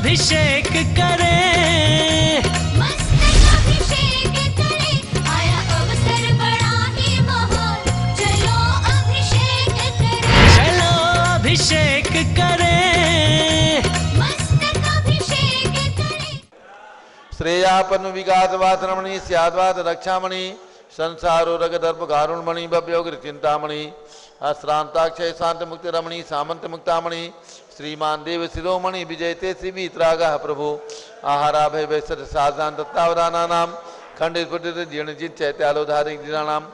अभिषेक करें, मस्तक अभिषेक करें, आया अवसर बड़ा ही महान, चलो अभिषेक करें, चलो अभिषेक करें, मस्तक अभिषेक करें। श्रेयापन विगातवात रमणी स्याद्वात रक्षामणि संसारो रग दर्प कारुणमणि भव्योग्र चिंतामणि अश्रांताक्षय शांत मुक्ति रमणी सामंत मुक्तामणि श्रीमान देव शिरोमणि विजयते श्रीवीतरागः प्रभु आहारा भय वैसर साधान दत्तावदाना नाम खंडित पुटित जीर्ण जिन चैत्यालोधारिक जिनानाम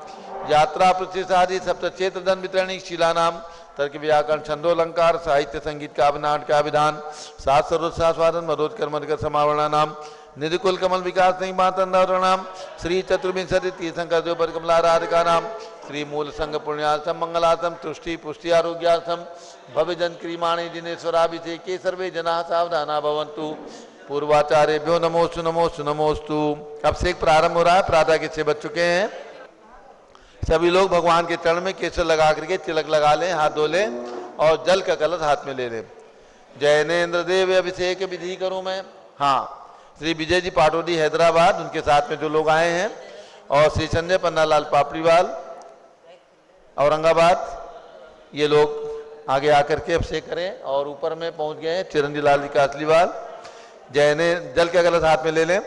यात्रा प्रतिसादी सप्तचेत्र धन वितरणी शिलानाम तर्क व्याकरण छंदोलंकार साहित्य संगीत का नाट का विधान सात सर्वस्वादन मरोज कर्म समावरणा नाम निधिकुल कमल विकास नहीं मातंदरणाम श्री चतुर्विंशति तीर्थंकर देवपर कमलाराधिका नाम श्री मूल संघ पुण्यार्थम मंगलार्थम तुष्टि पुष्टि आरोग्यार्थम भव्यजन क्रीमाणि दिनेश्वराभिषेके सर्वे जना सावधाना भवन्तु। पूर्वाचार्यभ्यो नमोस्तु नमोस्तु नमोस्तु। अब से एक प्रारंभ हो रहा है, प्रातः के 6 बज चुके हैं। सभी लोग भगवान के चरण में केसर लगा करके तिलक लगा लें, हाथ धो लें और जल का कलश हाथ में ले लें। जैनेन्द्र देव अभिषेक विधि करूं मैं। हाँ, श्री विजय जी पाटोदी हैदराबाद, उनके साथ में जो लोग आए हैं, और श्री संजय पन्नालाल पापड़ीवाल औरंगाबाद, ये लोग आगे आकर के अभिषेक करें। और ऊपर में पहुंच गए हैं चिरंजी लाल जी कासलीवाल। जैने जल का कलश हाथ में ले लें।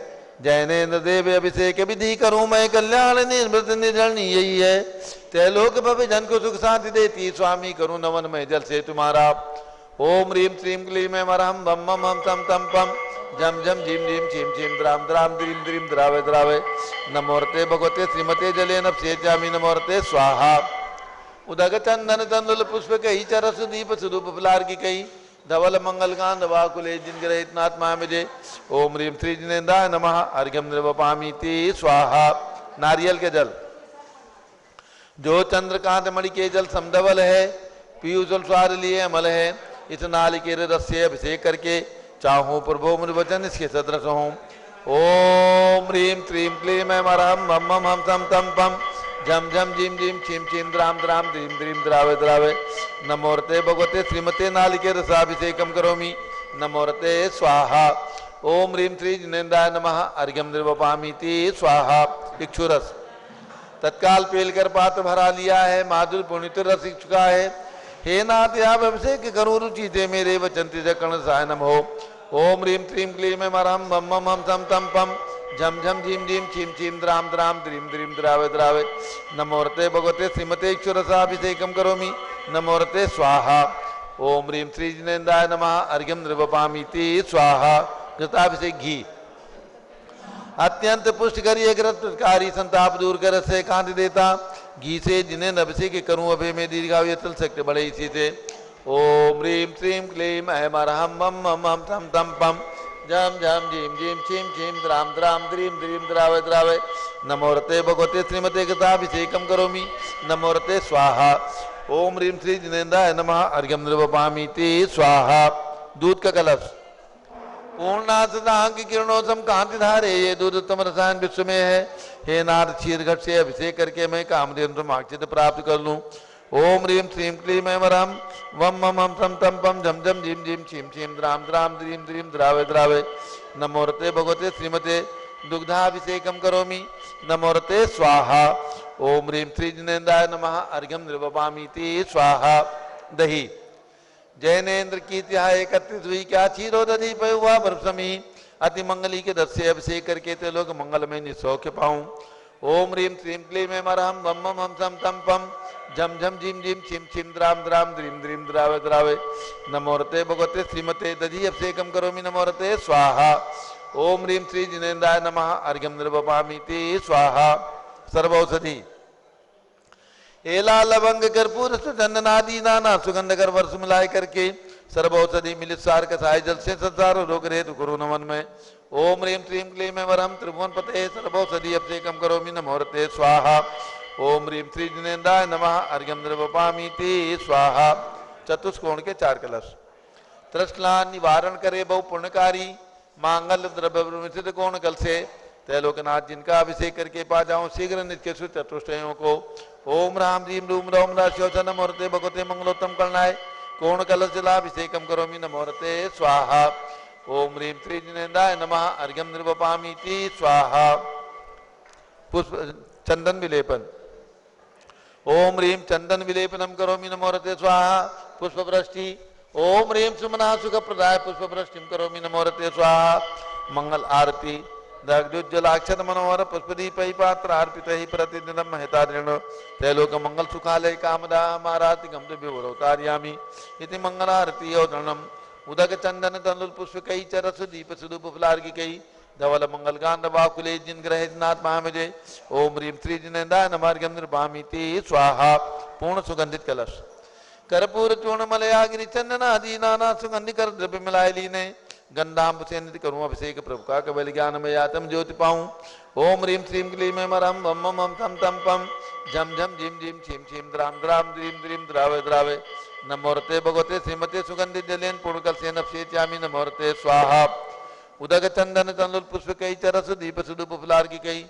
जैनेन्द्र देव अभिषेक विधि करूं मैं, कल्याण निर्मृत निर्जलनी यही है, त्रैलोक भव जन को सुख शांति देती, स्वामी करूं नमन में जल से तुम्हारा। ओम ह्रीम श्रीम क्लीम मरहम बम मम हम तम तम पम जम जम झीम झीम छीम छीम द्राम द्राम द्रीम द्रीम द्रावे द्रावे नमोर्ते भगवते श्रीमते जले नभ्येजामि नमोर्ते स्वाहा। उदक चंदन तंदुल पुष्प कही चरस दीप स्वरूप फलार की कही धवल मंगल कांद वाकुले जिन ग्रहित नात्मा मिजे। ओम ह्रीम श्री जिनेन्द्राय नमः अर्घ्यम निर्वपामि ते स्वाहा। नारियल के जल जो चंद्रकांत मणि के जल समधवल है, पीयूष जल स्वार लिए अमल है, इस नालिकेर रस से अभिषेक करके चाहूं प्रभो मुनि वचन इसके सदृश हूं। ओम ह्रीम त्रीम क्लीम मरहम मम मम हम तम तम पम झम झम झीम झीम छीम छीम द्राम द्राम द्रीम द्रीम द्रावे द्रावे नमोर्ते भगवते श्रीमते नालिके रसाभिषेकम करोमि नमोर्ते स्वाहा। ओम ह्रीम श्री जिनेन्द्राय नमः अर्घ्यम निर्वपामि ते स्वाहा। इक्षुरस तत्काल पेल कर पात्र भरा लिया है, माधुर पुण्य रस चुका है। हे नाथ आप अभिषेक करो रुचि थे मेरे वचन कर्ण सायनम हो। ओम ह्रीम त्रीम क्लीम मरहम मम मम हम तम तम पम झम झम झीम झीम छीम छीम द्राम द्राम द्रीम द्रीम द्रावे द्रावे नमोर्ते भगवते श्रीमते इक्षुरसाभिषेकम करोमि नमोर्ते स्वाहा। ओम ह्रीम श्री जिनेन्द्राय नमः अर्घ्यम निर्वपामि ते स्वाहा। घृताभिषेक घी अत्यंत पुष्ट करिए ग्रतकारी संताप दूर कर से कांत देता, घी से जिन्हें अभिषेक करूं अभे में दीर्घायु चल सकते बड़े इसी से। ओम ह्रीम श्रीम क्लीम ऐम अरहम मम मम हम तम तम पम झम झम झीम झीम छीम छीम द्राम द्राम द्रीम द्रीम द्रावे द्रावे नमोर्ते भगवते श्रीमते गताभिषेकम करोमि नमोर्ते स्वाहा। ओम ह्रीम श्री जिनेन्द्राय नमः अर्घ्यम निर्वपामि ते स्वाहा। दूध का कलश पूर्णांग किरणोत्तम कांति धारे, ये दूध उत्तम रसायन विश्व में है। हे नाथ क्षीर घट से अभिषेक करके मैं कामधेनु आक्षित प्राप्त कर लूं। ओम ह्रीम श्रीम क्लीम ऐमरहम वम मम हम तम तम पम झम झम झीम झीम छीम छीम द्राम द्राम द्रीम द्रीम द्रावे द्रावे नमोर्ते भगवते श्रीमते दुग्धाभिषेकम करोमि नमोर्ते स्वाहा। ओम ह्रीम श्री जिनेन्द्राय नमः अर्घ्यम निर्वपामि ते स्वाहा। दही जैनेन्द्र की तिहाई 31 हुई क्या क्षीरो दधी पयुआ बर्फसमी अति मंगली के दस से अभिषेक करके ते लोग मंगल में निसौख्य पाऊं। ओम ह्रीम श्रीम क्लीम ऐमरहम वम मम हम तम तम पम झम झम झीम झीम छिम छिम द्राम द्राम द्रीम द्रीम द्रावे द्रावे नमोर्ते भगवते श्रीमते दधी अभिषेकम करोमि नमोर्ते स्वाहा। ओम ह्रीम श्री जिनेन्द्राय नमः अर्घ्यम निर्वपामि ते स्वाहा। सर्वौषधि एला लवंग कर्पूर चंदनादि नाना सुगंध कर वर्ष मिलाए करके सर्वौषधि मिलित सार कसाय जल से संसार रोग रेतु करो नमन में। ओम ह्रीम श्रीम क्लीम वरम त्रिभुवन पते सर्वौषधि अभिषेकम करोमि नमोर्ते स्वाहा। ओम ह्रीम श्री जिनेन्द्राय नमः अर्घ्यम निर्वपामि ते स्वाहा। चतुष्कोण के 4 कलश तृष्णा निवारण करे बहु पुण्यकारी, मांगल द्रव्य कोण कल से त्रैलोकनाथ जिनका अभिषेक करके पा जाऊं शीघ्र नित्य चतुष्टयों को। ओम राम जीम रूम रोम राशोचन नमोर्ते भगवते मंगलोत्तम करनाय कोण कलश जलाभिषेकम करोमि नमोर्ते स्वाहा। ओम ह्रीं श्री जिनेन्द्राय नमः अर्घ्यम निर्वपामीति स्वाहा। पुष्प चंदन विलेपन। ओम ह्रीं चंदन विलेपनम करोमि नमोरते स्वाहा। पुष्प वृष्टि। ओम ह्रीं सुमना सुख प्रदाय पुष्प वृष्टिम करोमि नमोरते स्वाहा। मंगल आरती। दग्धोज्जलाक्षत मनोहर पुष्पदीपै पात्र अर्पित ही प्रतिदिनम महितादृण त्रैलोक मंगल सुखालय कामदा माराति गम विवरोतार्यामि इति मंगलारती औदणम उदक चंदन तंदुल पुष्पकै चरस दीप सुदूप फलार्गिकै धवल मंगल गांध बाकुले जिन ग्रहे नाथ महामजे। ओम ह्रीं श्री जिनेन्द्राय नमः अर्घ्यम निर्वापयामि स्वाहा। पूर्ण सुगंधित कलश। कर्पूर चूर्ण मलयागिनी चंदन आदि नाना सुगंधि कर द्रव्य मिलाय लीने गंधाम से निधि करूँ अभिषेक प्रभु का केवल ज्ञान में यातम ज्योति पाऊं। ओम ह्रीं श्रीं क्लीं में मरम बम मम तम तम पम झम झम झिम झिम छिम छिम द्राम द्राम द्रीम द्रीम द्रावे द्रावे नमोरते भगवते श्रीमते सुगंधि जलेन पूर्णकल से नपसेत्यामि नमोरते स्वाहा। उदक चंदन तंदुल पुष्प कई चरस दीप सुदूप फुलार्गी कई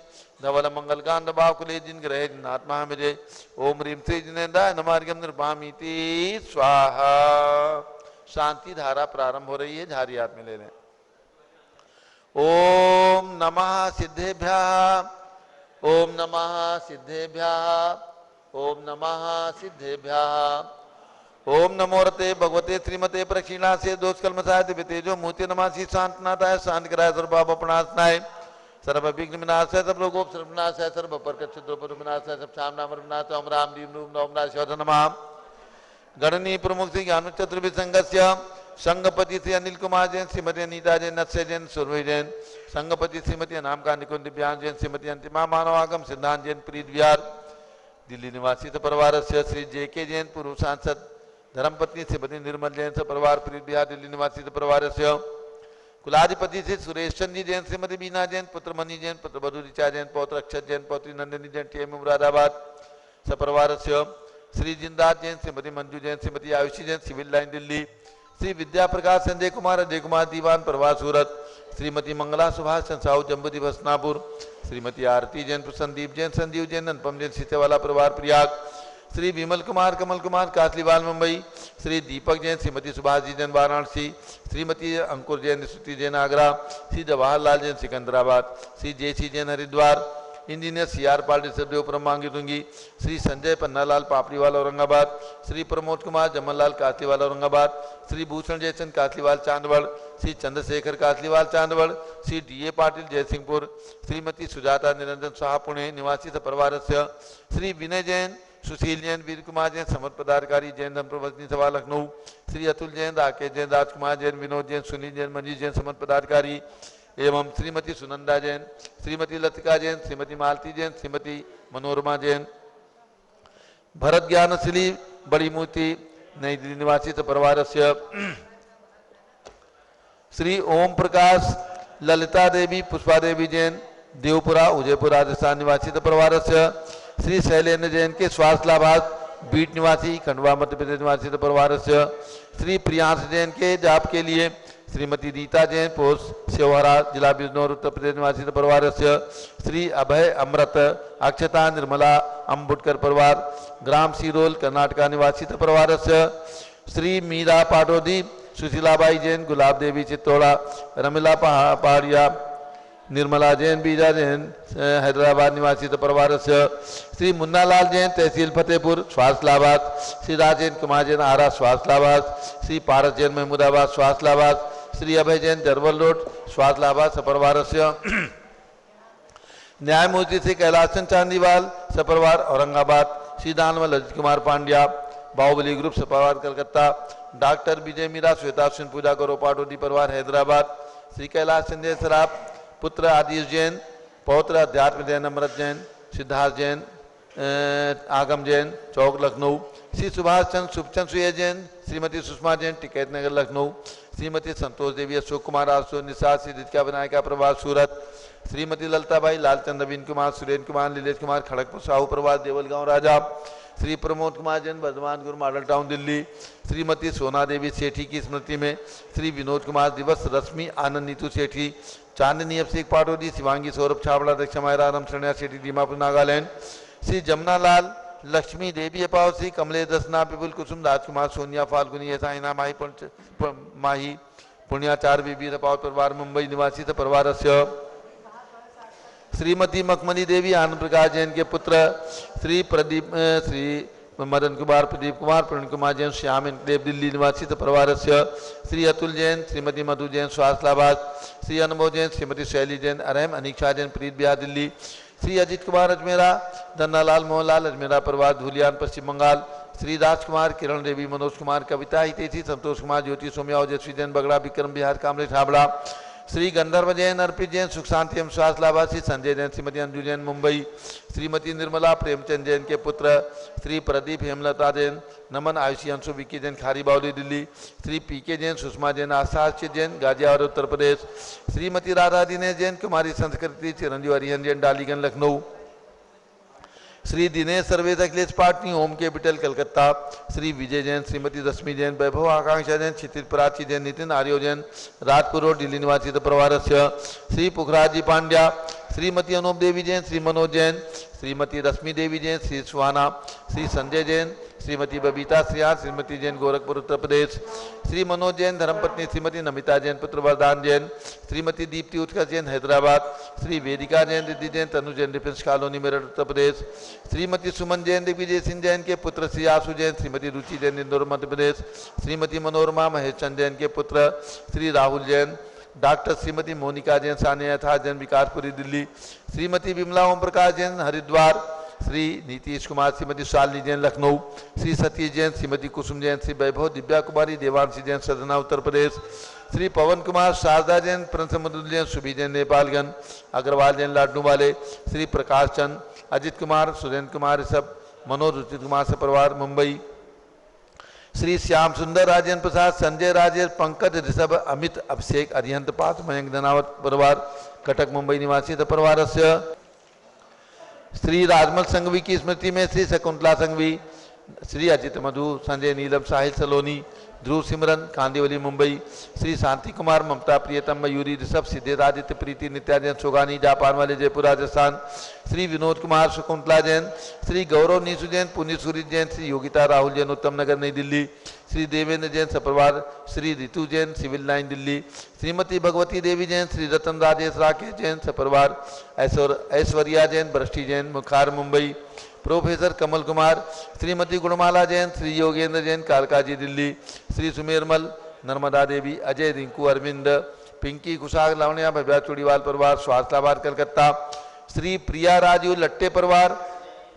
धवल मंगल गांध बाकुले जिन ग्रहे नात्मा मिजे। ओम ह्रीं श्री जिनेन्द्राय नमः अर्घ्यम निर्वापयामि स्वाहा। शांति धारा प्रारंभ हो रही है, झारी हाथ में ले लें। ओम नमः सिद्धेभ्यः। ओम नमः सिद्धेभ्यः। ओम नमः सिद्धेभ्यः। ओम नमोरते भगवते श्रीमते प्रक्षीणा से दोष कलमसाय दिव्यतेजो मूर्ति नमासी शांतनाथाय शांत कराय सर्वपापनाशनाय सर्व विघ्न विनाशाय सब रोगोप सर्वनाशाय सर्व प्रकट क्षुद्र विनाशाय सब शाम नाम विनाशाय ओम राम दीम रूप ओम राशिवत नमः। गणनी प्रमुख श्री ज्ञान चतुर्विसंगस्य संगपति श्री अनिल कुमार जैन श्रीमती अनीता जैन नत्स्य जैन सुरभि जैन संगपति श्रीमती अनाम का निकुंज दिव्यांग जैन श्रीमती अंतिमा मानवागम सिद्धांत जैन प्रीत विहार दिल्ली निवासी परिवार से श्री जेके जैन पूर्व सांसद धर्मपत्नी श्रीमती निर्मल जैन से परिवार प्रीत विहार दिल्ली निवासी परिवार से कुलाधिपति श्री सुरेश चंद जी जैन श्रीमती बीना जैन पुत्र मणि जैन पुत्र बधु ऋचा जैन पौत्र अक्षत जैन पौत्री नंदिनी जैन टीएम मुरादाबाद सपरिवार से श्री जिंदास जैन श्रीमती मंजू जैन श्रीमती आयुषी जैन सिविल लाइन दिल्ली श्री विद्या प्रकाश संजय कुमार दीवान प्रवास सूरत श्रीमती मंगला सुभाष संसाऊ जम्बू दिवस नापुर श्रीमती आरती जैन संदीप जैन संजीव जैन अनुपम जैन सीतेवाला परिवार प्रयाग श्री विमल कुमार कमल कुमार कासलीवाल मुंबई श्री दीपक जैन श्रीमती सुभाष जी जैन वाराणसी श्रीमती अंकुर जैन श्रुति जैन आगरा श्री जवाहरलाल जैन सिकंदराबाद श्री जेसी जैन हरिद्वार इंजीनियर सीआर पाल डिस्ट्रिक्ट मांगी दूंगी श्री संजय पन्नालाल पापड़ीवाल औरंगाबाद श्री प्रमोद कुमार जमनलाल कासलीवाल औरंगाबाद श्री भूषण जयचंद कासलीवाल चांदवड़ श्री चंद्रशेखर कासलीवाल चांदवड़ श्री डीए पाटिल जयसिंहपुर श्रीमती सुजाता निरंजन शाह पुणे निवासी परिवार से श्री विनय जैन सुशील जैन वीर कुमार जैन समर्थ पदाधिकारी जैन धर्मप्रवचनी सभा लखनऊ श्री अतुल जैन राकेश जैन राजकुमार जैन विनोद जैन सुनील जैन मंजीत जैन समर्थ पदाधिकारी एवं श्रीमती सुनंदा जैन श्रीमती लतिका जैन श्रीमती मालती जैन श्रीमती मनोरमा जैन भरत ज्ञानशिली बड़ी मूर्ति नई दिल्ली निवासी परिवार से श्री ओम प्रकाश ललिता देवी पुष्पा देवी जैन देवपुरा उदयपुर राजस्थान निवासी परिवार से श्री शैलेन्द्र जैन के स्वास्थ्य लाभार्थ बीट निवासी खंडवा मध्य प्रदेश निवासी परिवार से श्री प्रियांश जैन के जाप के लिए श्रीमती रीता जैन पोस्ट सेवहरा जिला बिजनौर उत्तर प्रदेश निवासी परिवार से श्री अभय अमृत अक्षता निर्मला अम्बुटकर परिवार ग्राम सीरोल कर्नाटका निवासी परिवार से श्री मीरा पाटोदी सुशीलाबाई जैन गुलाब देवी चित्तौड़ा रमिला पहाड़िया निर्मला जैन बीजा जैन हैदराबाद निवासी परिवार से श्री मुन्नालाल जैन तहसील फतेहपुर स्वास्थ्य लाभार्थ श्री राजेंद्र कुमार जैन आरा स्वास्थ्य लाभार्थ श्री पारस जैन महमूदाबाद स्वास्थ्य लाभार्थ श्री अभय जैन जरवल रोड स्वास्थ्य लाभार्थ सपरिवार से न्यायमूर्ति श्री कैलाशचंद चांदीवाल सपरिवार औरंगाबाद श्री दानवल अजित कुमार पांड्या बाहुबली ग्रुप सपरिवार कलकत्ता डॉक्टर विजय मीरा श्वेता सिंह पूजा गौरव पाटोदी परिवार हैदराबाद श्री कैलाश संजय सराफ पुत्र आदिश जैन पौत्र अध्यात्म जैन अमृत जैन सिद्धार्थ जैन आगम जैन चौक लखनऊ श्री सुभाष चंद्र शुभचंद सुय जैन श्रीमती सुषमा जैन टिकैत नगर लखनऊ श्रीमती संतोष देवी अशोक कुमार आसो निषाद श्री दित्या विनायका प्रभास सूरत श्रीमती ललिताबाई लालचंद नवीन कुमार सुरेंद्र कुमार नीलेश कुमार खड़गपुर साहू प्रभास देवलगांव राजा श्री प्रमोद कुमार जैन वर्धमान गुरु मॉडल टाउन दिल्ली श्रीमती सोना देवी सेठी की स्मृति में श्री विनोद कुमार दिवस रश्मि आनंद नीतू सेठी चांदनी अभिषेक पाटोदी शिवांगी सौरभ छाबड़ा दक्षा मायरा राम शरणिया सेठी दीमापुर नागालैंड श्री जमुना लाल लक्ष्मी देवी अपाव श्री कमलेश दसना विपुल कुसुम राजकुमार सोनिया फाल्गुनी साइना माही पुण्याचार्य बीबी रपावत परिवार मुंबई निवासी परिवारस्य श्रीमती मखमली देवी आनंद प्रकाश जैन के पुत्र श्री प्रदीप श्री मदन कुमार प्रदीप कुमार प्रवीण कुमार जैन श्याम देव दिल्ली निवासी परिवारस्य श्री अतुल जैन श्रीमती मधु जैन स्वास्थ्यलाबाद श्री अनुभव जैन श्रीमती शैली जैन अरहम अनिक्षा जैन प्रीत बिहार दिल्ली श्री अजित कुमार अजमेरा धन्नालाल मोहनलाल अजमेरा परिवार धूलियान पश्चिम बंगाल श्री राजकुमार किरण देवी मनोज कुमार कविता हितेशी संतोष कुमार ज्योति सोम्या ओजस्वी जैन बगड़ा विक्रम बिहार कामरेज हावड़ा श्री गंधर्व जैन अर्पित जैन सुख शांति एवं स्वास्थ्य लाभार्थी संजय जैन श्रीमती अंजू जैन मुंबई श्रीमती निर्मला प्रेमचंद जैन के पुत्र श्री प्रदीप हेमलता जैन नमन आयुषी अंशु विक्की जैन खारी बावली दिल्ली श्री पीके जैन सुषमा जैन आस्थाचित जैन गाजियाबाद उत्तर प्रदेश श्रीमती राधा दिनेश जैन कुमारी संस्कृति चिरंजीव हरिहन जैन डालीगंज लखनऊ श्री दिनेश सर्वेश अखिलेश पाटनी ओम कैपिटल कलकत्ता श्री विजय जैन श्रीमती रश्मि जैन वैभव आकांक्षा जैन क्षितिज प्राची जैन नितिन आर्यो जैन राजपुर रोड दिल्ली निवासी परिवारस्य श्री पुखराज जी पांड्या श्रीमती अनूप देवी जैन श्री मनोज जैन श्रीमती रश्मि देवी जैन श्री सुहाना श्री संजय जैन श्रीमती बबीता श्रियान श्रीमती जैन गोरखपुर उत्तर प्रदेश श्री मनोज जैन धर्मपत्नी श्रीमती नमिता जैन पुत्र वरदान जैन श्रीमती दीप्ति उत्कर्ष जैन हैदराबाद श्री वेदिका जैन रिद्धि जैन तनु जैन डिफेंस कॉलोनी मेरठ उत्तर प्रदेश श्रीमती सुमन जैन दिग्विजय सिंह जैन के पुत्र श्री आशु जैन श्रीमती रुचि जैन इंदौर मध्य प्रदेश श्रीमती मनोरमा महेश चंद जैन के पुत्र श्री राहुल जैन डॉक्टर श्रीमती मोनिका जैन सानिया था जैन विकासपुरी दिल्ली श्रीमती विमला ओम प्रकाश जैन हरिद्वार श्री नीतीश कुमार श्रीमती शालिनी जैन लखनऊ श्री सतीश जैन श्रीमती कुसुम जैन श्री वैभव दिव्या कुमारी देवांशी जैन सदना उत्तर प्रदेश श्री पवन कुमार शारदा जैन प्रिंसमदुल जैन सुबी जैन नेपालगंज अग्रवाल जैन लाडनू वाले श्री प्रकाश चंद अजित कुमार सुरेंद्र कुमार ऋषभ मनोज रुचित कुमार से परिवार मुंबई श्री श्याम सुंदर राजेंद्र प्रसाद संजय राजेश पंकज ऋषभ अमित अभिषेक अरिहंत पात मयंक धनावत परिवार कटक मुंबई निवासी परिवार श्री राजमल संघवी की स्मृति में श्री शकुंतला संघवी श्री अजित मधु संजय नीलम साहिल सलोनी ध्रुव सिमरन कांदिवली मुंबई श्री शांति कुमार ममता प्रियतम मयूरी ऋषभ सिद्धेश आदित्य प्रीति नित्या जैन सोगानी जापान वाले जयपुर राजस्थान श्री विनोद कुमार शकुंतला जैन श्री गौरव नीसु जैन पुण्य सूर्य जैन श्री योगिता राहुल जैन उत्तम नगर नई दिल्ली श्री देवेंद्र जैन सपरिवार श्री ऋतु जैन सिविल लाइन दिल्ली श्रीमती भगवती देवी जैन श्री रतन राजेश राकेश जैन सपरिवार ऐश्वर्या जैन बृष्टि जैन मुखार मुंबई प्रोफेसर कमल कुमार श्रीमती गुणमाला जैन श्री योगेंद्र जैन कालकाजी दिल्ली श्री सुमेरमल नर्मदा देवी अजय रिंकू अरविंद पिंकी कुशाग लावण्या भव्या चूड़ीवाल परिवार स्वास्थ्यलाबाद कलकत्ता श्री प्रिया राजू लट्टे परिवार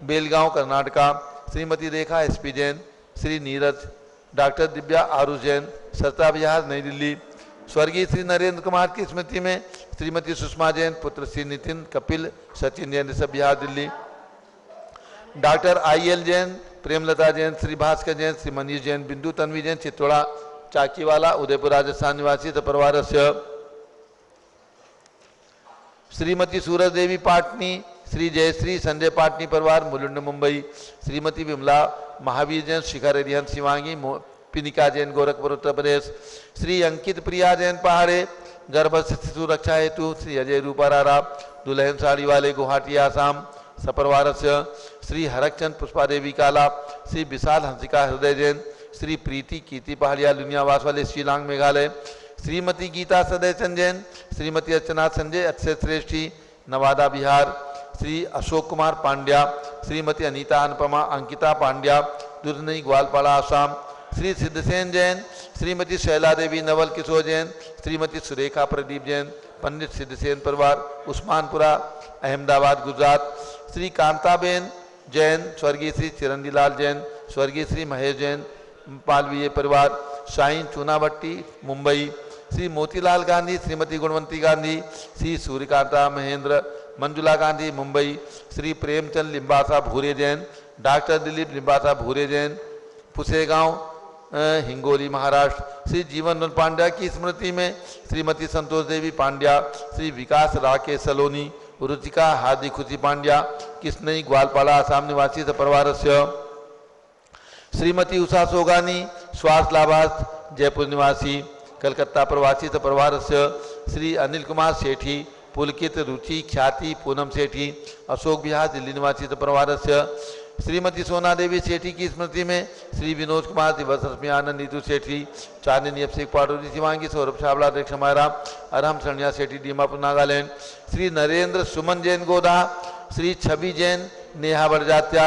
बेलगांव कर्नाटका श्रीमती रेखा एसपी जैन श्री नीरज डॉक्टर दिव्या आरुष जैन सरता बिहार नई दिल्ली स्वर्गीय श्री नरेंद्र कुमार की स्मृति में श्रीमती सुषमा जैन पुत्र श्री नितिन कपिल सचिन जैन ऋषभ बिहार दिल्ली डॉक्टर IL जैन प्रेमलता जैन श्री भास्कर जैन श्री मनीष जैन बिंदु तन्वी जैन चित्तौड़ा चाकीवाला उदयपुर राजस्थान निवासी परिवार श्रीमती सूरज देवी पाटनी श्री जयश्री संजय पाटनी परिवार मुलुंड मुंबई श्रीमती विमला महावीर जैन शिखर हरिहन शिवांगी पिनिका जैन गोरखपुर उत्तर प्रदेश श्री अंकित प्रिया जैन पहाड़े गर्भस्थ शिशु रक्षा हेतु श्री अजय रूपारारा दुल्हन साड़ी वाले गुवाहाटी आसाम सपरिवार श्री हरकचंद पुष्पा देवी काला श्री विशाल हंसिका हृदय जैन श्री प्रीति कीर्ति पहाड़िया लुनियावास वाले शिलांग मेघालय श्रीमती गीता सदय चंद जैन श्रीमती अर्चना संजय अक्षय श्रेष्ठी नवादा बिहार श्री अशोक कुमार पांड्या श्रीमती अनीता अनुपमा अंकिता पांड्या दुर्नई ग्वालपाड़ा आसाम श्री सिद्धसेन जैन श्रीमती शैला देवी नवल किशोर जैन श्रीमती सुरेखा प्रदीप जैन पंडित सिद्धसेन परिवार उस्मानपुरा अहमदाबाद गुजरात श्री कांताबेन जैन स्वर्गीय श्री चिरंजीलाल जैन स्वर्गीय श्री महेश जैन पालवीय परिवार शाहीन चूनाभट्टी मुंबई श्री मोतीलाल गांधी श्रीमती गुणवंती गांधी श्री सूर्यकांता महेंद्र मंजुला गांधी मुंबई श्री प्रेमचंद लिम्बासा भूरे जैन डॉक्टर दिलीप लिम्बासा भूरे जैन पुसेगांव हिंगोली महाराष्ट्र श्री जीवन पांड्या की स्मृति में श्रीमती संतोष देवी पांड्या श्री विकास राकेश सलोनी रुचिका हार्दिक खुशी पांड्या किसनई ग्वालपाड़ा आसाम निवासी परिवार श्रीमती उषा सोगानी स्वास्थ्य लाभार्थ जयपुर निवासी कलकत्ता प्रवासी परिवार श्री अनिल कुमार सेठी पुलकित रुचि ख्याति पूनम सेठी अशोक बिहार दिल्ली निवासी परिवार श्रीमती सोना देवी सेठी की स्मृति में श्री विनोद कुमार दिवस रश्मि आनंद नीतू सेठी चांदनी अभिषेक पाटोरी शिवांगी सौरभ छाबड़ा अध्यक्ष हमारा अरहम सनिया सेठी दीमापुर नागालैंड, श्री नरेंद्र सुमन जैन गोदा, श्री छवि जैन नेहा बड़जात्या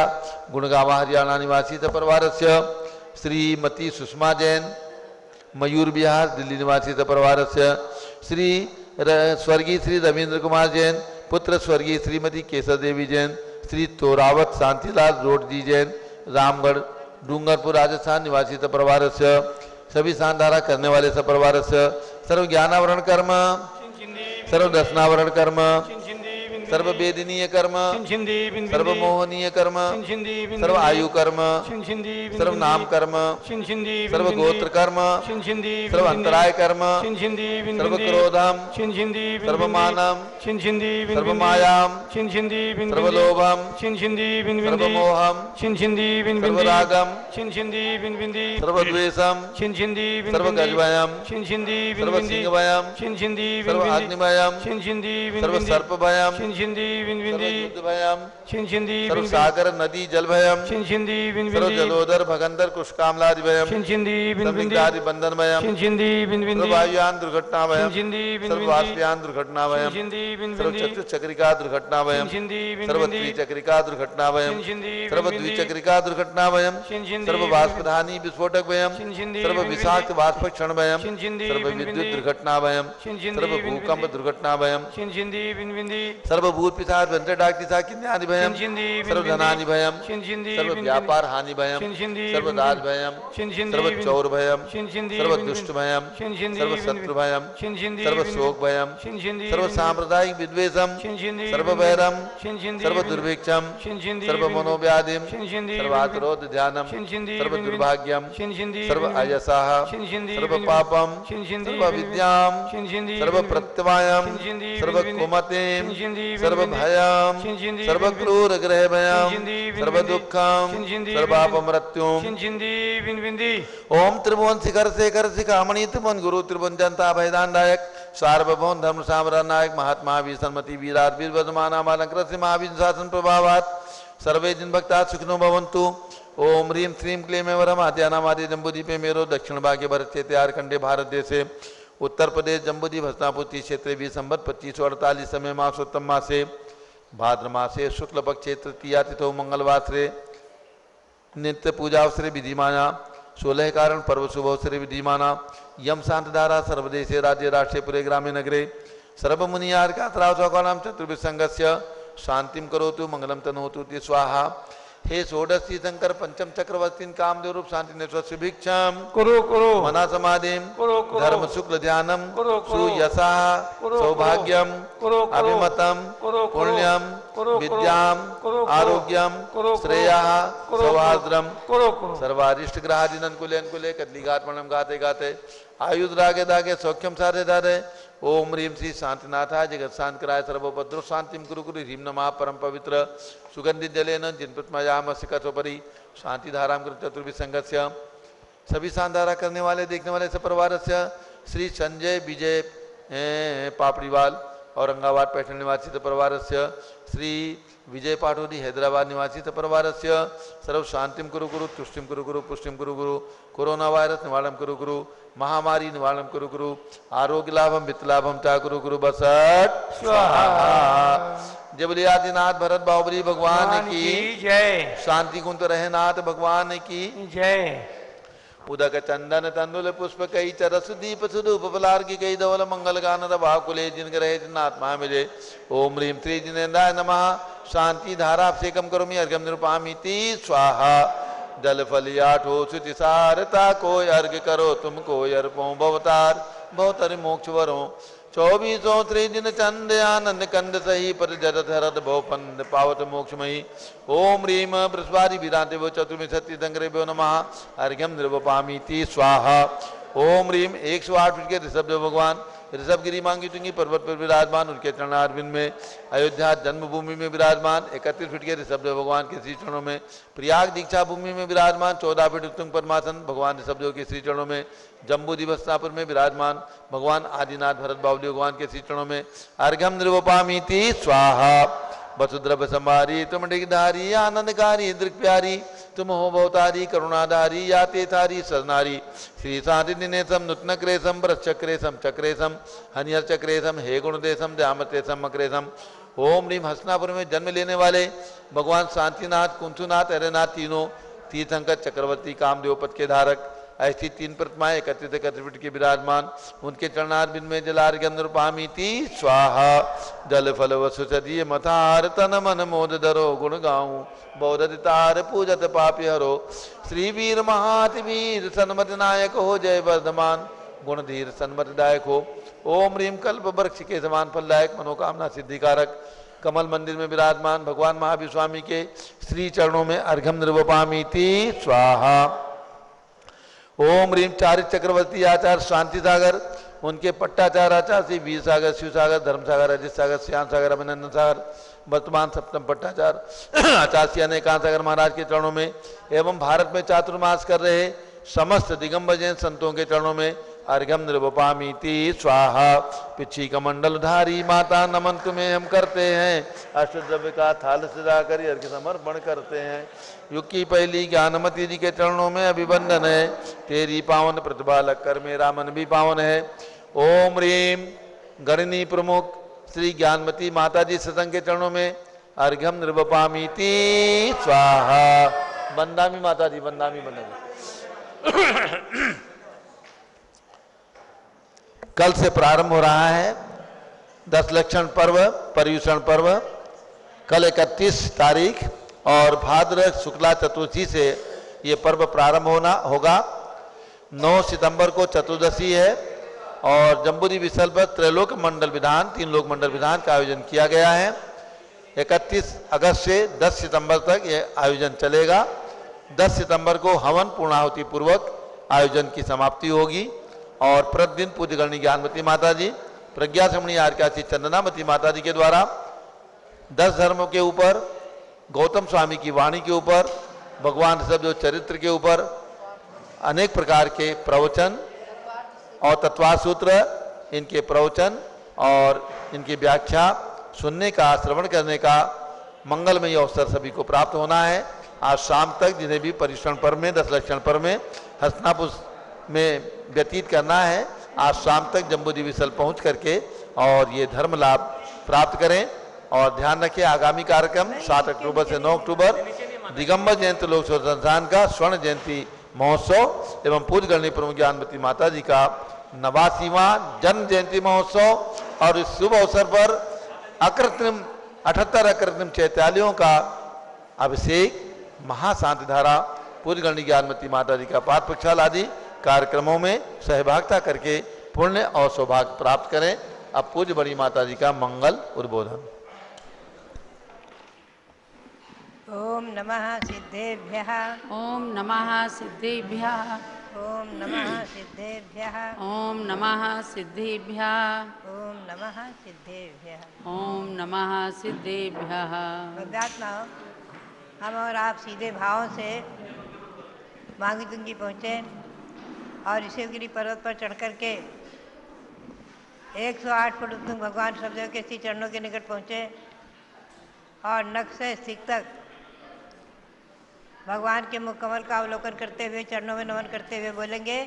गुड़गावा हरियाणा निवासी परिवारस्य, श्रीमती सुषमा जैन मयूर बिहार दिल्ली निवासी परिवारस्य, श्री स्वर्गीय श्री रविंद्र कुमार जैन पुत्र स्वर्गीय श्रीमती केसर देवी जैन, श्री तोरावत शांतिलाल रोडजी जैन रामगढ़ डूंगरपुर राजस्थान निवासी परिवारस्य, सभी शानधारा करने वाले परिवारस्य, सर्व ज्ञानावरण कर्म, सर्व दर्शनावरण कर्म, सर्व वेदनीय कर्म, सर्व मोहनीय कर्म, सर्व आयु कर्म, सर्व नाम कर्म, सर्व गोत्र कर्म, सर्व अंतराय कर्म, सर्व क्रोधम, सर्व मानम, सर्व मायाम, सर्व लोभम, सर्व मोहम, सर्व रागम, सर्व द्वेषम, सर्व गजभयम, सर्व सिंहभयम, सर्व अग्निभयम, सर्व सर्पभयम, भयम, सर्व सागर नदी जल भयम, सर्व जलोदर भगंदर कुशकामलादि भयम, संदिग्धादि बंधन भयम, सर्व वायुयान दुर्घटना भयम, सर्व वाष्पयान दुर्घटना भयम, सर्व चतुर चक्रिका दुर्घटना भयम, सर्व त्रिचक्रिका दुर्घटना भयम, सर्व द्विचक्रिका दुर्घटना भयम, सर्व वाष्पधानी विस्फोटक भयम, सर्व विषाक्त वाष्पक्षण भयम, सर्व विद्युत दुर्घटना भयम, सर्व भूकंप दुर्घटना भयम, सर्व भूत पिशाच व्यंतर डाक दिशा किन्यादि भयम, सर्व धनानि भयम, सर्व व्यापार हानि भयम, सर्व दास भयम, सर्व चौर भयम, सर्व दुष्ट भयम, सर्व शत्रु भयम, सर्व शोक भयम, सर्व सांप्रदायिक विद्वेषम, सर्व वैरम, सर्व दुर्भिक्षम, सर्व मनोव्याधिम, सर्वाक्रोध ध्यानम, सर्व दुर्भाग्यम, सर्व अयसाह, सर्व पापम, सर्व विद्याम, सर्व प्रत्यवायम, सर्व कुमतिम, सर्व भयम, सर्व क्रूर ग्रह भयम, सर्व दुखम, सर्वाप मृत्युम। ओम त्रिभुवन शिखर शेखर शिखामणि त्रिभुवन गुरु त्रिभुवन जनता भयदानदायक सार्वभौम धर्म साम्राज्य नायक महात्मा वीर सन्मति वीराट वीर वर्धमाना मालंकृत से महावीर शासन प्रभावात सर्वे जिन भक्ता सुखिनो भवन्तु। ओम ह्रीम श्रीम क्लीम वरम आद्यानामादि जम्बूदीपे मेरो दक्षिण भाग्य भरत चेते आरखंडे भारत देशे उत्तर प्रदेश जम्बूद्वीप हस्तिनापुर क्षेत्र 20 संवत 2548 समय मासोत्तम मासे भाद्र मासे शुक्ल पक्षे तृतीया तिथौ मंगलवासरे नित्य पूजा अवसरे विधिमाना 16 कारण पर्व शुभ अवसरे विधिमाना यम शांत धारा सर्वदेशे राज्य राष्ट्रे पुरे ग्रामे नगरे सर्वमुनियार कातराव चौकानाम चतुर्भिः संघस्य शांतिम करोतु मंगलम तनोतु ते स्वाहा। हे षोडशी शंकर पंचम चक्रवर्ती कामदेव रूप शांति नेश्वर भिक्षम कुरु कुरु मना समाधिम कुरु कुरु धर्म शुक्ल ध्यानम कुरु कुरु सुयसा कुरु सौभाग्यम कुरु कुरु अभिमतम कुरु कुरु पुण्यम कुरु कुरु विद्याम कुरु कुरु आरोग्यम कुरु कुरु श्रेया कुरु सौहार्द्रम कुरु कुरु सर्वारिष्ट ग्रहादीन अनुकूले अनुकूले कदलीघात मणम गाते गाते आयुध रागे दागे सौख्यम सारे दारे ओम ह्रीम श्री शांतिनाथाय जगत शांत कराय सर्वोपद्रव शांतिम कुरु कुरु ह्रीम नमः परम पवित्र सुगंधित जलेन जिन प्रतिमायामस्य कथोपरि शांति धाराम कृत चतुर्भिः संघस्य सभी शानधारा करने वाले देखने वाले सपरिवारस्य श्री संजय विजय पापड़ीवाल औरंगाबाद पैठण निवासी परिवारस्य श्री विजय पाटोदी हैदराबाद निवासी परिवारस्य सर्व शांतिम कुरु कुरु तुष्टिम कुरु कुरु पुष्टिम कुरु कुरु कोरोना वायरस निवारणम कुरु कुरु महामारी निवारणम कुरु कुरु आरोग्य लाभम वित्त लाभम चा कुरु कुरु बसट स्वाहा। जय बोलिए आदिनाथ भरत बाहुबली भगवान की जय। शांति कुंत रहे नाथ भगवान की जय। उदक चंदन तंदुल पुष्प कई चरस दीप सुधूप फलार की कई धवल मंगल गान भाकुले जिन रहे जिन आत्मा मिले ओम ह्रीम श्री जिनेन्द्राय नमः शांति धारा अभिषेकम करोमि अर्घ्यम निरूपामीति स्वाहा। जल फलियाठो शुचि सारता कोय अर्घ करो तुम कोय अर्पो भवतार भवतर मोक्ष वरो 24 त्रिदिन चंद आनंद कंद सही पर जरत हरद भवपंद पावत मोक्षमयी ओम ह्रीम बृहस्पति विरांते वो चतुर्विंशति दंगरेभ्यो नमः अर्घ्यम निर्वपामीति स्वाहा। ओम ह्रीम 108 फीट के ऋषभ देव भगवान ऋषभगिरी मांगी चुंगी पर्वत पर विराजमान उनके चरणारविंद में अयोध्या जन्मभूमि में विराजमान 31 फीट के ऋषभदेव भगवान के श्री चरणों में प्रयाग दीक्षा भूमि में विराजमान 14 फीट उत्तुंग पद्मासन भगवान ऋषभदेव के श्री चरणों में जम्बू दिवसनापुर में विराजमान भगवान आदिनाथ भरत बाहुबली भगवान के श्री चरणों में अर्घ्यम निर्वपामीति स्वाहा। वसुद्रभ संवारी तुम डिगधारी आनंदकारी दृक प्यारी तुम हो बहुतारी करुणाधारी या ते थारी सरनारी श्री शांति दिनेशम नूतन क्रेशम वृश्चक्रेशम चक्रेशम हनियर चक्रेशम हे गुणदेशम द्यामतेशम अक्रेशम। ओम ह्रीम हसनापुर में जन्म लेने वाले भगवान शांतिनाथ कुंथुनाथ हरेनाथ तीनों तीर्थंकर चक्रवर्ती कामदेव पद के धारक ऐसी तीन प्रतिमाएं एकत्रित एकत्रित के विराजमान उनके चरणारविंद में जलार्घ्यम नृपामीति स्वाहा जल फल वसुचदीय मथार तन मन मोद धरो गुण गाऊं बौद्धितार पूजत पापी हरो श्री वीर महातिवीर सन्मत नायक हो जय वर्धमान गुणधीर सन्मतदायक हो। ओम ह्रीम कल्प वृक्ष के समान फलदायक मनोकामना सिद्धिकारक कमल मंदिर में विराजमान भगवान महावीर स्वामी के श्री चरणों में अर्घ्यम नृपामीति स्वाहा। ओम ह्रीम चारित चक्रवर्ती आचार्य शांति सागर उनके पट्टाचार आचार्य श्री वीर सागर शिव सागर धर्म सागर अजित सागर श्याम सागर अभिनंदन सागर वर्तमान सप्तम पट्टाचार आचार्य श्री अनेकांत सागर महाराज के चरणों में एवं भारत में चातुर्मास कर रहे समस्त दिगंबर जैन संतों के चरणों में अर्घ्यम नृपामीति स्वाहा। पिछी कमंडलधारी माता नमन तुम्हें हम करते हैं अष्टद्रव्य का थाल सजाकर अर्घ्य समर्पण करते हैं। युग की पहली ज्ञानमती जी के चरणों में अभिवंदन है तेरी पावन प्रतिभा लगकर मेरा मन भी पावन है। ओम ह्रीम गणनी प्रमुख श्री ज्ञानमती माता जी सत्संग के चरणों में अर्घ्यम नृपामीति स्वाहा। बंदामी माता जी बंदामी बंदामी। कल से प्रारंभ हो रहा है 10 लक्षण पर्व पर्यूषण पर्व। कल 31 तारीख और भाद्र शुक्ला चतुर्थी से ये पर्व प्रारंभ होगा। 9 सितंबर को चतुर्दशी है और जम्बूरी विसल पर त्रैलोक मंडल विधान 3 लोक मंडल विधान का आयोजन किया गया है। 31 अगस्त से 10 सितंबर तक ये आयोजन चलेगा। 10 सितंबर को हवन पूर्णाहुति पूर्वक आयोजन की समाप्ति होगी और प्रतिदिन पूज्य गणनी ज्ञानमती माता जी प्रज्ञा श्रमणी आर्यासी चंदनामती माता जी के द्वारा 10 धर्मों के ऊपर गौतम स्वामी की वाणी के ऊपर भगवान सब जो चरित्र के ऊपर अनेक प्रकार के प्रवचन और तत्वासूत्र इनके प्रवचन और इनकी व्याख्या सुनने का श्रवण करने का मंगलमय अवसर सभी को प्राप्त होना है। आज शाम तक जिन्हें भी पर्यूषण पर्व में 10 लक्षण पर्व में हस्तिनापुर में व्यतीत करना है आज शाम तक जम्बूरी विसल पहुंच करके और ये धर्म लाभ प्राप्त करें। और ध्यान रखें आगामी कार्यक्रम 7 अक्टूबर से 9 अक्टूबर दिगंबर जयंती लोक सेवा संस्थान का स्वर्ण जयंती महोत्सव एवं पूज्य गणनी प्रमुख ज्ञानमती माता जी का 89वां जन्म जयंती महोत्सव और इस शुभ अवसर पर अकृत्रिम 78 अकृत्रिम चैत्यालयों का अभिषेक महाशांति धारा पूज्य गणनी ज्ञानमती माता जी का पाठ प्रक्षाल आदि कार्यक्रमों में सहभागिता करके पुण्य और सौभाग्य प्राप्त करें। अब पूज्य बड़ी माता जी का मंगल उद्बोधन। ओम नमः सिद्धेभ्यः ओम नमः सिद्धेभ्यः ओम नमः सिद्धेभ्यः ओम नमः सिद्धेभ्यः ओम नमः सिद्धेभ्यः। ओम नमः सिद्धेभ्यः। बद्धात्मा हम और आप सीधे भावों से मांगी तुंगी पहुँचे और ऋषिगिरी पर्वत पर चढ़ कर के 108 फुट उत्तुंग भगवान शब्दों के श्री चरणों के निकट पहुँचे और नख से सिख तक भगवान के मुख कमल का अवलोकन करते हुए चरणों में नमन करते हुए बोलेंगे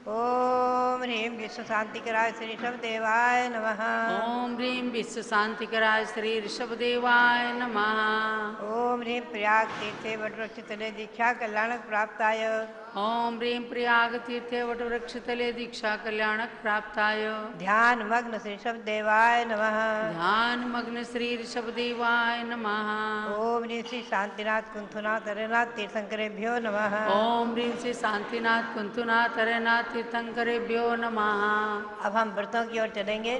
ओम ह्रीम विश्व शांतिकराय श्री ऋषभ देवाय नमः। ओम ह्रीं विश्व शांतिकराय श्री ऋषभ देवाय नमः। ओम ह्रीम प्रयाग तीर्थे वटवृक्ष तले दीक्षा कल्याणक प्राप्ताय। ओम ह्रीं प्रयाग तीर्थे वटवृक्ष तले दीक्षा कल्याणक प्राप्ताय। ध्यान मग्न श्री ऋषभ देवाय नमः। ध्यान मग्न श्री ऋषभ देवाय नमः। ओम ह्रीम श्री शांतिनाथ कुंथुनाथ हरेनाथ तीर्थंकरेभ्यो नमः। ओम ह्रीं श्री शांतिनाथ कुंथुनाथ हरेनाथ तीर्थंकरेभ्यो नमः। अब हम व्रतों की ओर चलेंगे।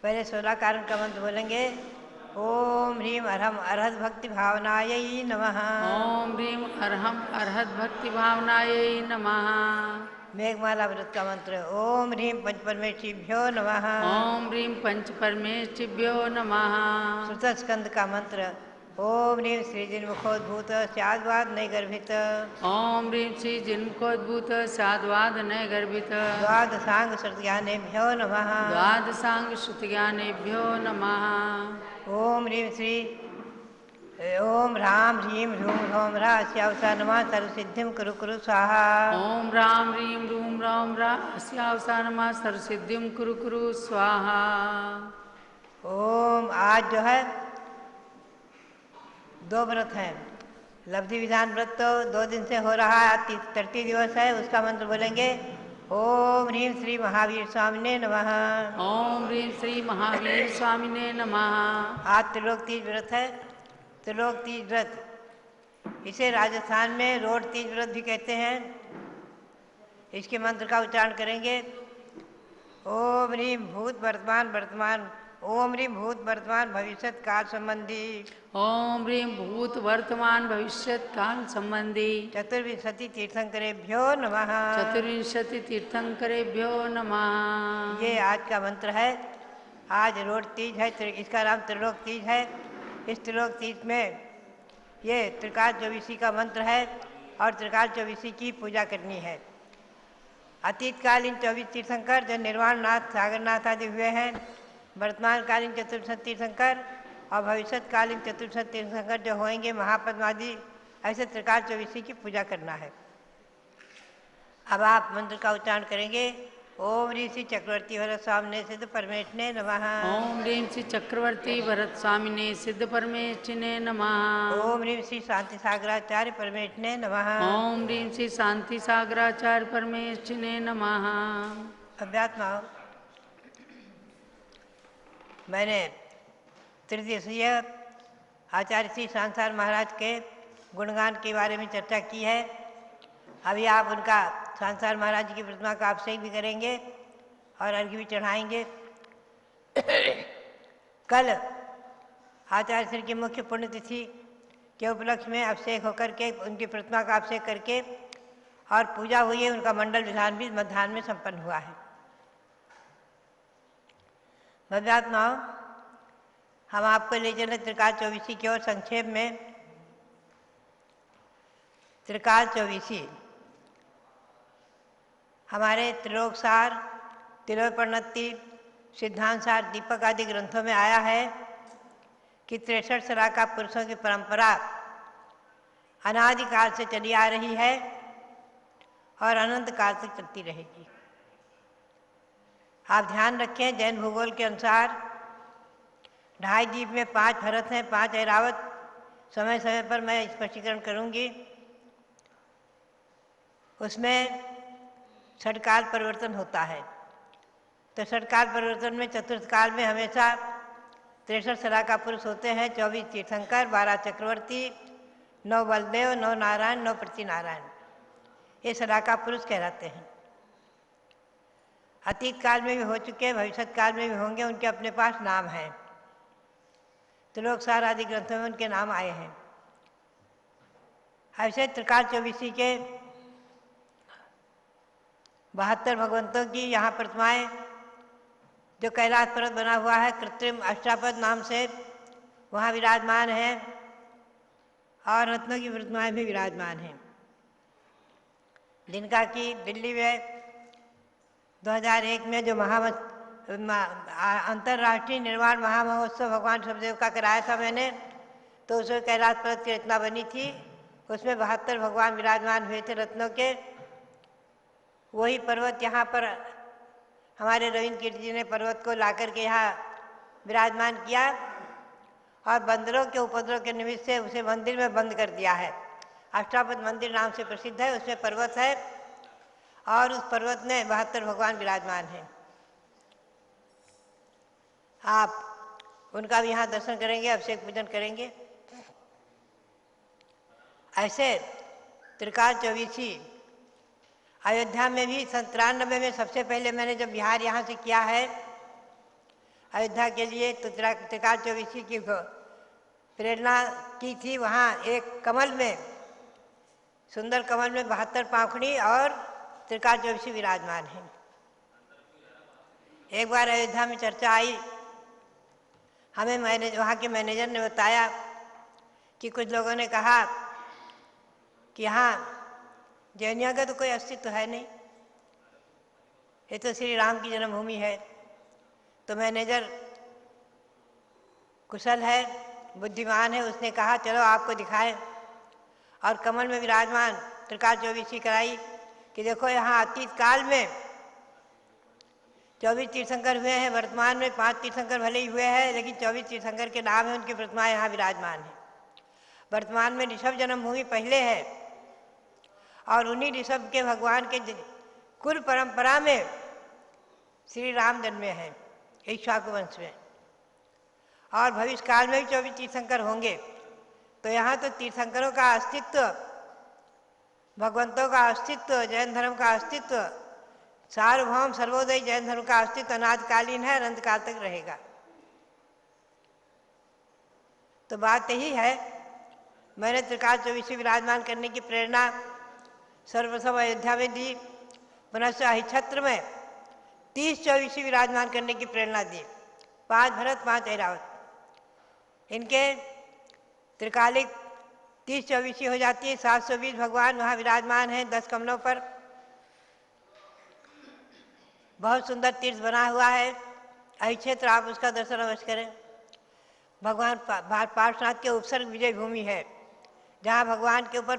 पहले 16 कारण का मंत्र बोलेंगे। ओम ह्रीम अरहम अरहत भक्ति भावनायै नमः। ओम ह्रीं अरहम अरहत भक्ति भावनायै नमः। मेघमाला व्रत का मंत्र ओम ह्रीम पंचपरमेष्ठिभ्यो नमः। ओम ह्रीं पंच परमेष्ठिभ्यो नमः। श्रुतस्कंद का मंत्र ओम ह्रीं श्री जिन्मुखोद्भूत स्याद्वाद नैगर्भित ओम ह्रीं श्री जिन्मुखोद्भूत स्याद्वाद नैगर्भित द्वादशांग श्रुतज्ञानेभ्यो नमः। द्वादशांग श्रुतज्ञानेभ्यो नमः। ओम ह्रीं श्री ओम राम ह्रीं ह्रूं ह्रौं ह्रास्यावसा नमः सर्वसिद्धिं कुरु कुरु स्वाहा। ओम राम ह्रीं रूम राम रास्यावसानमा सर्वसिद्धिं कुरु कुरु स्वाहा। ओम आज जो है 2 व्रत हैं। लब्धि विधान व्रत तो 2 दिन से हो रहा है, आज 30 दिवस है, उसका मंत्र बोलेंगे ओम ह्रीं श्री महावीर स्वामिने नमः। ओम ह्रीं श्री महावीर स्वामिने नमः। आज त्रिलोक तीज व्रत है। त्रिलोक तीज व्रत, इसे राजस्थान में रोड तीज व्रत भी कहते हैं। इसके मंत्र का उच्चारण करेंगे ओम ह्रीं भूत वर्तमान वर्तमान ओम ह्रीं भूत वर्तमान भविष्यत काल संबंधी ओम ह्रीं भूत वर्तमान भविष्यत काल संबंधी चतुर्विंशति तीर्थंकरेभ्यो नमः। चतुर्विंशति तीर्थंकरेभ्यो नमः। ये आज का मंत्र है। आज रोड तीज है, इसका नाम त्रिलोक तीज है। इस त्रिलोक तीज में ये त्रिकाल चौबीसी का मंत्र है और त्रिकाल चौबीसी की पूजा करनी है। अतीतकालीन 24 तीर्थंकर जो निर्वाणनाथ सागरनाथ आदि हुए हैं, वर्तमानकालीन चतुर्शत तीर्थंकर और भविष्यकालीन चतुर्शत तीर्थंकर जो होंगे महापद्मादि, ऐसे त्रिकाल चौबीसी की पूजा करना है। अब आप मंत्र का उच्चारण करेंगे ओम ह्रीं श्री चक्रवर्ती भरत स्वामिने सिद्ध परमेष्ठिने नमः। ओम ह्रीं श्री चक्रवर्ती भरत स्वामिने सिद्ध परमेष्ठिने नमः। ओम ह्रीं श्री शांति सागराचार्य परमेष्ठिने नमः। ओम ह्रीं श्री शांति सागराचार्य परमेष्ठिने नमः। अभ्यात्मा मैंने त्रिदिवसीय आचार्य श्री सांसार महाराज के गुणगान के बारे में चर्चा की है। अभी आप उनका सांसार महाराज जी की प्रतिमा का अभिषेक भी करेंगे और अर्घ्य भी चढ़ाएंगे। कल आचार्य श्री की मुख्य पुण्यतिथि के उपलक्ष्य में अभिषेक होकर के उनकी प्रतिमा का अभिषेक करके और पूजा हुई है। उनका मंडल विधान भी मध्याह्न में संपन्न हुआ है। भव्यात्माओं, हम आपको ले चले त्रिकाल चौबीसी की ओर। संक्षेप में त्रिकाल चौबीसी हमारे त्रिलोकसार, तिलोपनत्ति, सिद्धांतसार, दीपक आदि ग्रंथों में आया है कि 63 सलाका पुरुषों की परंपरा अनादिकाल से चली आ रही है और अनंत काल तक चलती रहेगी। आप ध्यान रखें, जैन भूगोल के अनुसार 2.5 द्वीप में 5 भरत हैं, 5 ऐरावत। समय समय पर मैं स्पष्टीकरण करूंगी। उसमें षटकाल परिवर्तन होता है। तो षटकाल परिवर्तन में चतुर्थ काल में हमेशा 63 सलाका पुरुष होते हैं, 24 तीर्थंकर, 12 चक्रवर्ती, 9 बलदेव, 9 नारायण, 9 प्रतिनारायण। ये सलाका पुरुष कहलाते हैं। अतीत काल में भी हो चुके, भविष्य काल में भी होंगे, उनके अपने पास नाम हैं। त्रिलोकसार आदि ग्रंथों में उनके नाम आए हैं। ऐसे त्रिकाल चौबीसी के 72 भगवंतों की यहाँ प्रतिमाएं, जो कैलाश पर्वत बना हुआ है कृत्रिम अष्टापद नाम से, वहाँ विराजमान हैं और रत्नों की प्रतिमाएं भी विराजमान हैं। जिनका कि दिल्ली में 2001 में जो अंतर्राष्ट्रीय निर्वाण महामहोत्सव भगवान शबदेव का कराया था मैंने, तो उसमें कैलाश पर्वत की रचना बनी थी। उसमें 72 भगवान विराजमान हुए थे रत्नों के। वही पर्वत यहाँ पर हमारे रविंद्र कीर्ति जी ने पर्वत को लाकर के यहाँ विराजमान किया और बंदरों के उपद्रव के निमित्त से उसे मंदिर में बंद कर दिया है। अष्टापद मंदिर नाम से प्रसिद्ध है। उसमें पर्वत है और उस पर्वत में 72 भगवान विराजमान हैं। आप उनका भी यहाँ दर्शन करेंगे, अभिषेक पूजन करेंगे। ऐसे त्रिकाल चौबीसी अयोध्या में भी 93 में सबसे पहले मैंने जब बिहार यहाँ से किया है अयोध्या के लिए, तो त्रिकाल चौबीसी की प्रेरणा की थी। वहाँ एक कमल में, सुंदर कमल में 72 पाखड़ी और त्रिकाल चौबीसी विराजमान हैं। एक बार अयोध्या में चर्चा आई, हमें वहाँ के मैनेजर ने बताया कि कुछ लोगों ने कहा कि यहाँ जैनियों का तो कोई अस्तित्व है नहीं, ये तो श्री राम की जन्मभूमि है। तो मैनेजर कुशल है, बुद्धिमान है, उसने कहा चलो आपको दिखाएं, और कमल में विराजमान त्रिकाल चौबीसी कराई कि देखो यहाँ अतीत काल में 24 तीर्थंकर हुए हैं, वर्तमान में 5 तीर्थंकर भले ही हुए हैं, लेकिन 24 तीर्थंकर के नाम है, उनकी प्रतिमाएं यहाँ विराजमान है। वर्तमान में ऋषभ जन्मभूमि पहले है, और उन्हीं ऋषभ के भगवान के कुल परंपरा में श्री राम जन्मे हैं इक्ष्वाकु वंश में, और भविष्य काल में भी 24 तीर्थंकर होंगे। तो यहाँ तो तीर्थंकरों का अस्तित्व, भगवंतों का अस्तित्व, जैन धर्म का अस्तित्व, सार्वभौम सर्वोदय जैन धर्म का अस्तित्व अनादिकालीन है, अनंत काल तक रहेगा। तो बात यही है, मैंने त्रिकाल चौबीसी विराजमान करने की प्रेरणा सर्वप्रथम अयोध्या में दी, पुनः अहिछत्र में 30 चौबीसी विराजमान करने की प्रेरणा दी। 5 भरत 5 ऐरावत, इनके त्रिकालिक 30 चौबीसी हो जाती है। 720 भगवान वहाँ विराजमान हैं 10 कमलों पर। बहुत सुंदर तीर्थ बना हुआ है अहिक्षेत्र, आप उसका दर्शन अवश्य करें। भगवान पार्श्वनाथ के उपसर्ग विजय भूमि है, जहाँ भगवान के ऊपर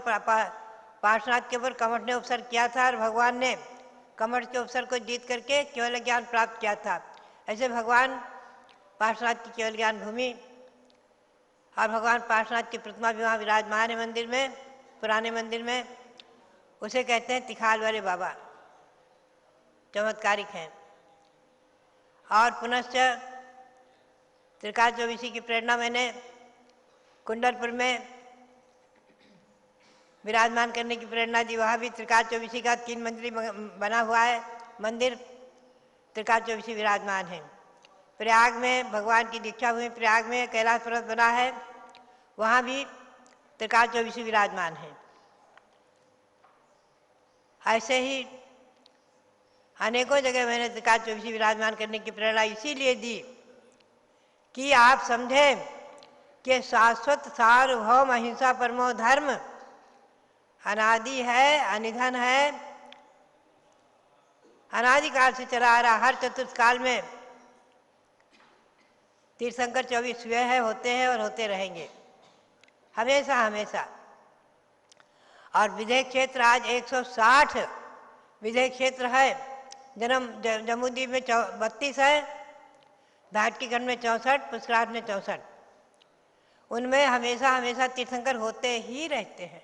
पार्श्वनाथ के ऊपर कमठ ने उपसर्ग किया था, और भगवान ने कमठ के उपसर्ग को जीत करके केवल ज्ञान प्राप्त किया था। ऐसे भगवान पार्श्वनाथ की केवल ज्ञान भूमि, और भगवान पार्श्वनाथ की प्रतिमा भी वहाँ विराजमान है मंदिर में, पुराने मंदिर में। उसे कहते हैं तिखाल वाले बाबा, चमत्कारिक हैं। और पुनश्च त्रिकाल चौबीसी की प्रेरणा मैंने कुंडलपुर में विराजमान करने की प्रेरणा दी। वहाँ भी त्रिकाल चौबीसी का 3 मंजिली बना हुआ है मंदिर, त्रिकाल चौबीसी विराजमान है। प्रयाग में भगवान की दीक्षा हुई, प्रयाग में कैलाश पर्वत बना है, वहाँ भी त्रिकाल चौबीसी विराजमान है। ऐसे ही अनेकों जगह मैंने त्रिकाल चौबीसी विराजमान करने की प्रेरणा इसीलिए दी कि आप समझें कि शाश्वत सार्वभौम अहिंसा परमो धर्म अनादि है, अनिधन है, अनादिकाल से चला आ रहा। हर चतुर्थ काल में तीर्थंकर 24 हुए हैं, होते हैं और होते रहेंगे हमेशा हमेशा। और विधेय क्षेत्र आज 160 विधेय क्षेत्र है। जम्मूद्वीप में 32 है, धाटकीगढ़ में 64, पुष्कराट में 64। उनमें हमेशा हमेशा तीर्थंकर होते ही रहते हैं,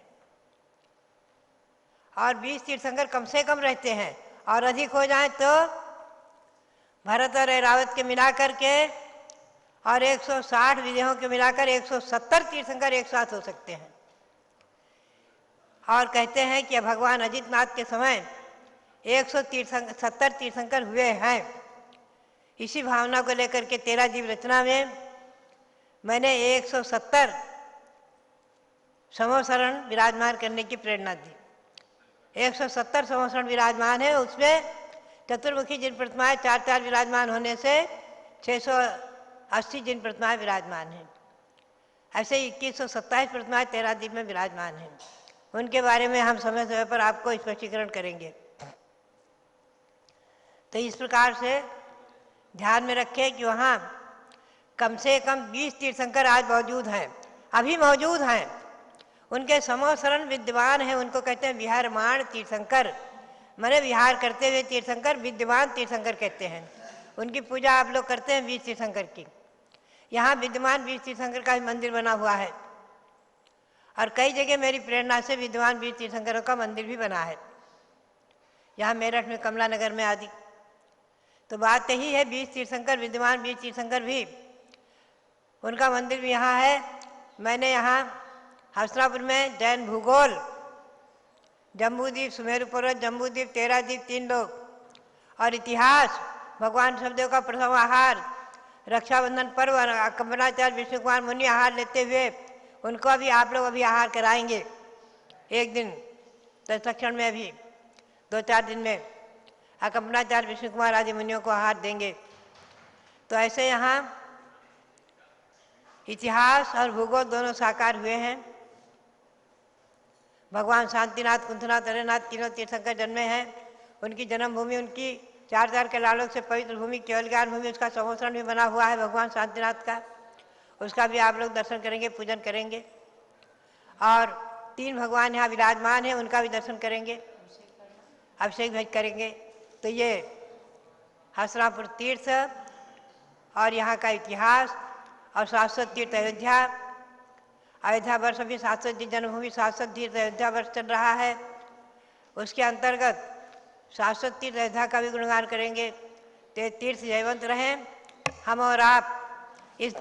और 20 तीर्थंकर कम से कम रहते हैं, और अधिक हो जाए तो भरत और ऐरावत के मिलाकर के और 160 विदेहों के मिलाकर 170 तीर्थंकर एक साथ हो सकते हैं। और कहते हैं कि भगवान अजितनाथ के समय 170 तीर्थंकर हुए हैं। इसी भावना को लेकर के 13 जीव रचना में मैंने 170 समोसरण विराजमान करने की प्रेरणा दी। 170 समोसरण विराजमान है, उसमें चतुर्मुखी जिन प्रतिमाएं 4-4 विराजमान होने से 680 जिन प्रतिमाएं विराजमान हैं। ऐसे 2127 प्रतिमाएं 13 द्वीप में विराजमान हैं। उनके बारे में हम समय समय पर आपको स्पष्टीकरण करेंगे। तो इस प्रकार से ध्यान में रखें कि वहाँ कम से कम 20 तीर्थंकर आज मौजूद हैं, अभी मौजूद हैं। उनके समोसरण विद्यमान हैं, उनको कहते हैं विहारमाण तीर्थंकर, माने विहार करते हुए तीर्थंकर, विद्यमान तीर्थंकर कहते हैं। उनकी पूजा आप लोग करते हैं 20 तीर्थंकर की। यहाँ विद्यमान 20 तीर्थंकर का मंदिर बना हुआ है, और कई जगह मेरी प्रेरणा से विद्यमान 20 तीर्थंकरों का मंदिर भी बना है, यहाँ मेरठ में, कमला नगर में आदि। तो बात यही है, 20 तीर्थंकर विद्यमान 20 तीर्थंकर भी, उनका मंदिर भी यहाँ है। मैंने यहाँ हसनापुर में जैन भूगोल, जम्बूद्वीप, सुमेरु पर्वत, जम्बूद्वीप, 13 द्वीप, 3 लोग, और इतिहास, भगवान ऋषभदेव का प्रथम आहार, रक्षाबंधन पर्व, कंबनाचार्य विष्णु कुमार मुनि आहार लेते हुए, उनको अभी आप लोग अभी आहार कराएंगे एक दिन दक्षिण में, अभी 2-4 दिन में कंबनाचार्य विष्णु कुमार आदि मुनियों को आहार देंगे। तो ऐसे यहाँ इतिहास और भूगोल दोनों साकार हुए हैं। भगवान शांतिनाथ, कुंथनाथ, अरेनाथ तीनों तीर्थंकर जन्मे हैं। उनकी जन्मभूमि, उनकी 4000 के लालों से पवित्र भूमि, केवल ज्ञान भूमि, उसका संवत्सरण भी बना हुआ है भगवान शांतिनाथ का। उसका भी आप लोग दर्शन करेंगे, पूजन करेंगे। और 3 भगवान यहाँ विराजमान हैं, उनका भी दर्शन करेंगे, अभिषेक भेज करेंगे। तो ये हसनापुर तीर्थ और यहाँ का इतिहास और शाश्वत तीर्थ अयोध्या। अयोध्या वर्ष अभी शाश्वत जी जन्मभूमि शाश्वत तीर्थ अयोध्या वर्ष चल रहा है। उसके अंतर्गत शाश्वत तीर्थ अयोध्या का भी गुणगान करेंगे। तो तीर्थ जयवंत रहें। हम और आप इस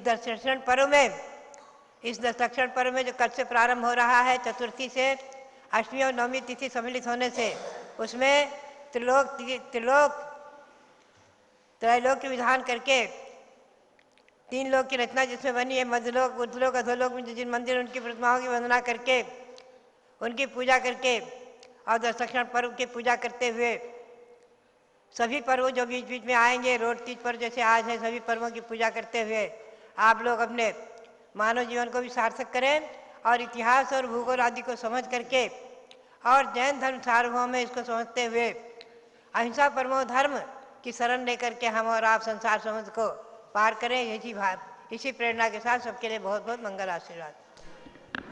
दर्शन पर्व में, इस दर्शन पर्व में जो कल से प्रारंभ हो रहा है, चतुर्थी से अष्टमी और नवमी तिथि सम्मिलित होने से, उसमें त्रैलोक के विधान करके 3 लोक की रचना जिसमें बनी है, मध्यलोक, ऊर्ध्वलोक, अधोलोक में जिन मंदिर, उनकी प्रतिमाओं की वंदना करके, उनकी पूजा करके और दर्शन पर्व की पूजा करते हुए सभी पर्वों जो बीच बीच में आएंगे, रोड तीज पर जैसे आज है, सभी पर्वों की पूजा करते हुए आप लोग अपने मानव जीवन को भी सार्थक करें और इतिहास और भूगोल आदि को समझ करके और जैन धर्म सार्वभौम में इसको समझते हुए अहिंसा परमो धर्म की शरण लेकर के हम और आप संसार समुद्र को पार करें। इसी प्रेरणा के साथ सबके लिए बहुत बहुत मंगल आशीर्वाद।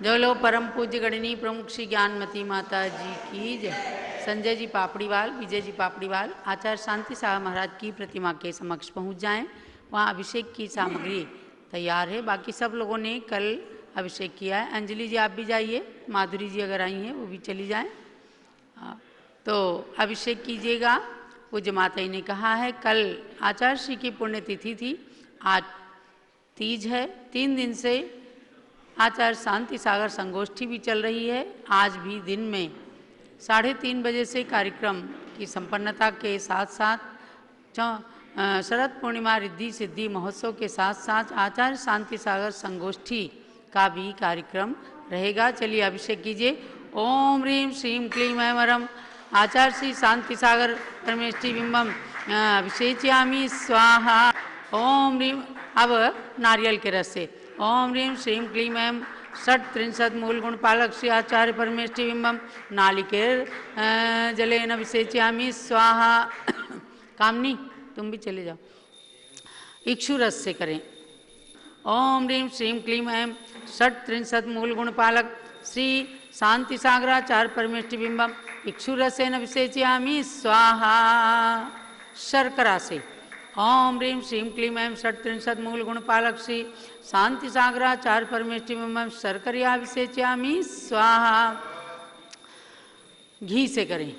जो लोग परम पूज्य गणनी प्रमुख श्री ज्ञानमती माता जी की जय। संजय जी पापड़ीवाल, विजय जी पापड़ीवाल आचार्य शांति साहब महाराज की प्रतिमा के समक्ष पहुंच जाएं। वहां अभिषेक की सामग्री तैयार है। बाकी सब लोगों ने कल अभिषेक किया है। अंजलि जी आप भी जाइए, माधुरी जी अगर आई हैं वो भी चली जाएं। तो अभिषेक कीजिएगा। पूज्य माता जी ने कहा है कल आचार्य श्री की पुण्यतिथि थी, आज तीज है। 3 दिन से आचार्य शांति सागर संगोष्ठी भी चल रही है। आज भी दिन में 3:30 बजे से कार्यक्रम की संपन्नता के साथ साथ शरद पूर्णिमा रिद्धि सिद्धि महोत्सव के साथ साथ आचार्य शांति सागर संगोष्ठी का भी कार्यक्रम रहेगा। चलिए अभिषेक कीजिए। ओम ह्रीं श्रीं क्लीं ऐं वरम आचार्य श्री शांति सागर परमेष्टि बिंबम अभिषेच्यामि स्वाहा। ओम ह्रीं, अब नारियल के रस से ओम ह्रीं श्रीं क्लीं ऐं षट्त्रिंशत् मूल गुण पालक श्री आचार्य परमेष्टि बिंबम नालिकेर जलेन अभिषेच्यामि स्वाहा। कामनी तुम भी चले जाओ। इक्षु रस से करें। ओम ह्रीं श्रीं क्लीं ऐं षट्त्रिंशत् मूल गुण पालक श्री शांति सागराचार्य परमेष्टि बिंबम इक्षु रसेन अभिषेच्यामि स्वाहा। शर्करा से ओम ह्रीं श्रीं क्लीं ऐं षट्त्रिंशत् मूल गुण पालक श्री शांति सागराचार्य परमेष्टि बिंबम शर्कर्या अभिषेच्यामि स्वाहा। घी से करें।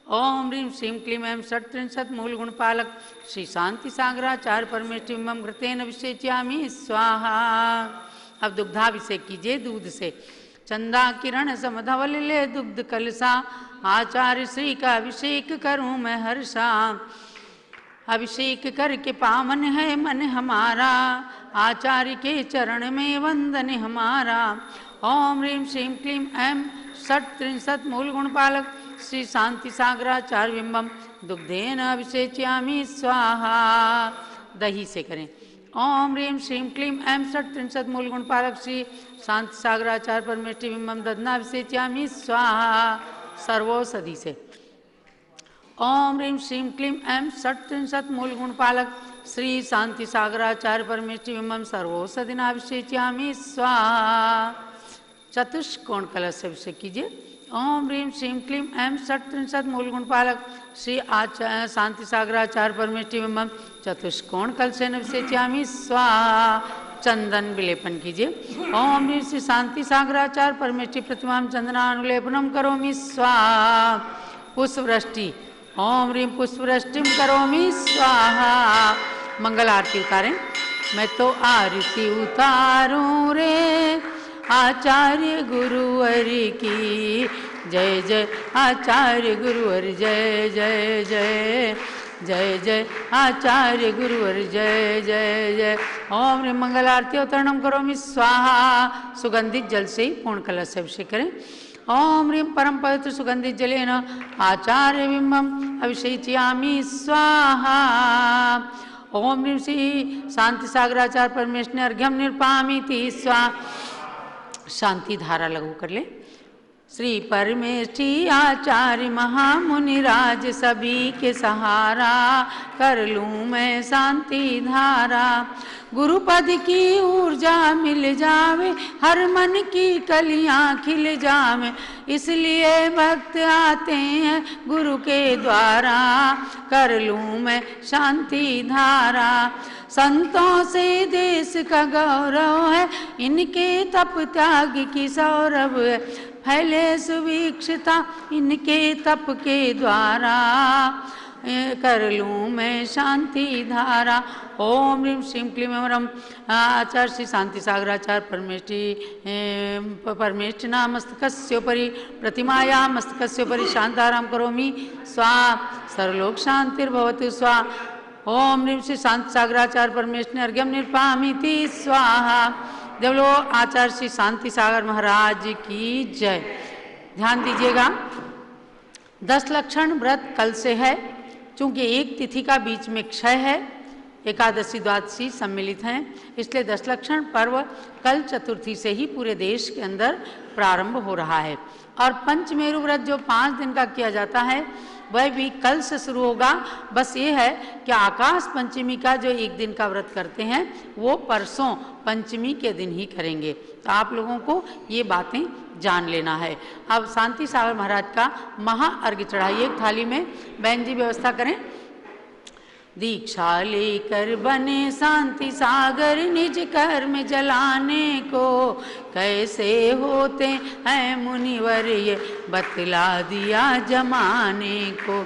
ओम ह्रीं श्रीं क्लीं ऐं षट्त्रिंशत् मूल गुण पालक श्री शांति सागराचार्य परमेष्टि बिंबम घृतेन अभिषेच्यामि स्वाहा। अब दुग्धाभिषेक कीजिए दूध से। चंदा किरण समधवल ले दुग्ध कलसा आचार्य श्री का अभिषेक करूं मैं हर्षा। अभिषेक करके पावन है मन हमारा आचार्य के चरण में वंदन हमारा। ओम ह्रीं श्रीं क्लीं ऐं षट्त्रिंशत् मूल गुण पालक श्री शांति सागराचार्य बिंबम दुग्धेन अभिषेच्यामि स्वाहा। दही से करें। ओम ह्रीं श्रीं क्लीं ऐं षट्त्रिंशत् मूल गुण पालक श्री शांति सागराचार्य परमेष्टि बिंबम दधनाभिषेच्यामि स्वाहा। सर्वौषधि से। ओम ह्रीं श्रीं क्लीं ऐं षट्त्रिंशत् मूल गुण पालक श्री शांति सागराचार्य परमेष्टि बिंबम सर्वौषधिनाभिषेच्यामि स्वाहा। चतुष्कोण कलश से अभिषेक कीजिए। ओम ह्रीं श्रीं क्लीं ऐं षट्त्रिंशत् मूल गुण पालक श्री आचार्य शांति सागराचार्य परमेष्टि बिंबम चतुष्कोण कलशेन अभिषेच्यामि स्वाहा। चंदन विलेपन कीजिए। ओम ह्रीं श्री शांति सागराचार्य परमेष्टि प्रतिमा चंदनानुलेपनम करोमि स्वाहा। पुष्पवृष्टि। ओम ह्रीं पुष्पवृष्टिम करोमि स्वाहा। मंगल आरती उतारें। मैं तो आरती उतारूं रे आचार्य गुरुवर की जय जय। आचार्य गुरुवर जय जय जय जय जय। आचार्य गुरुवर जय जय जय। ओम ह्रीं मंगल आरती अवतरणम करोमि स्वाहा। सुगंधित जल से पूर्ण कलश से अभिषेक करें। ओम ह्रीं परम पवित्र सुगंधित जलेन आचार्य बिंबम अभिषेच्यामि स्वाहा। ओम ह्रीं श्री शांति सागराचार्य परमेश्वर अर्घ्यम निर्पामीति स्वा। शांति धारा लघु कर ले। श्री परमेष्ठी आचार्य महामुनि राज सभी के सहारा, कर लूँ मैं शांति धारा। गुरुपद की ऊर्जा मिल जावे, हर मन की कलियां खिल जावे, इसलिए भक्त आते हैं गुरु के द्वारा, कर लूँ मैं शांति धारा। संतों से देश का गौरव है, इनके तप त्याग की सौरभ है, फैले सुवीक्षता इनके तप के द्वारा, कर लूँ मैं शांति धारा। ओम ह्रीं श्रीं क्लीं ऐं आचार्य श्री शांति सागराचार्य परमेष्ठिना मस्तकस्योपरि प्रतिमाया मस्तकस्योपरि शांतारां करोमि स्वा। सर्वलोक शांतिर्भवतु स्वा। ओम ह्रीं श्री शांति सागराचार्य परमेष्ठिने अर्घ्यम निर्पामीति स्वाहा। जब लो आचार्य श्री शांति सागर महाराज की जय। ध्यान दीजिएगा, 10 लक्षण व्रत कल से है, चूंकि एक तिथि का बीच में क्षय है, एकादशी द्वादशी सम्मिलित हैं, इसलिए 10 लक्षण पर्व कल चतुर्थी से ही पूरे देश के अंदर प्रारंभ हो रहा है। और पंचमेरु व्रत जो 5 दिन का किया जाता है वह भी कल से शुरू होगा। बस ये है कि आकाश पंचमी का जो एक दिन का व्रत करते हैं वो परसों पंचमी के दिन ही करेंगे। तो आप लोगों को ये बातें जान लेना है। अब शांति सागर महाराज का महाअर्घ्य चढ़ाइए एक थाली में। बहन जी व्यवस्था करें। दीक्षा लेकर बने शांति सागर निज कर्म जलाने को, कैसे होते हैं मुनिवर ये बतला दिया जमाने को।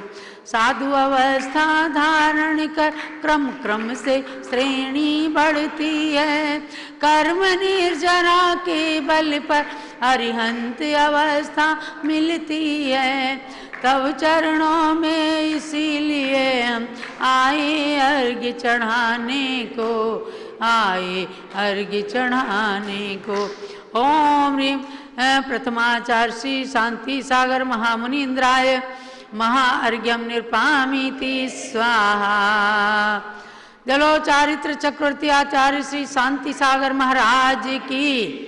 साधु अवस्था धारण कर क्रम क्रम से श्रेणी बढ़ती है, कर्म निर्जरा के बल पर अरिहंत अवस्था मिलती है। तब चरणों में इसीलिए हम आए अर्घ्य चढ़ाने को, आए अर्घ्य चढ़ाने को। ओम ह्रीं प्रथमाचार्य श्री शांति सागर महामुनि इंद्राय महाअर्घ्यम निर्पामीति स्वाहा। जलो चारित्र चक्रवर्ती आचार्य श्री शांति सागर महाराज की,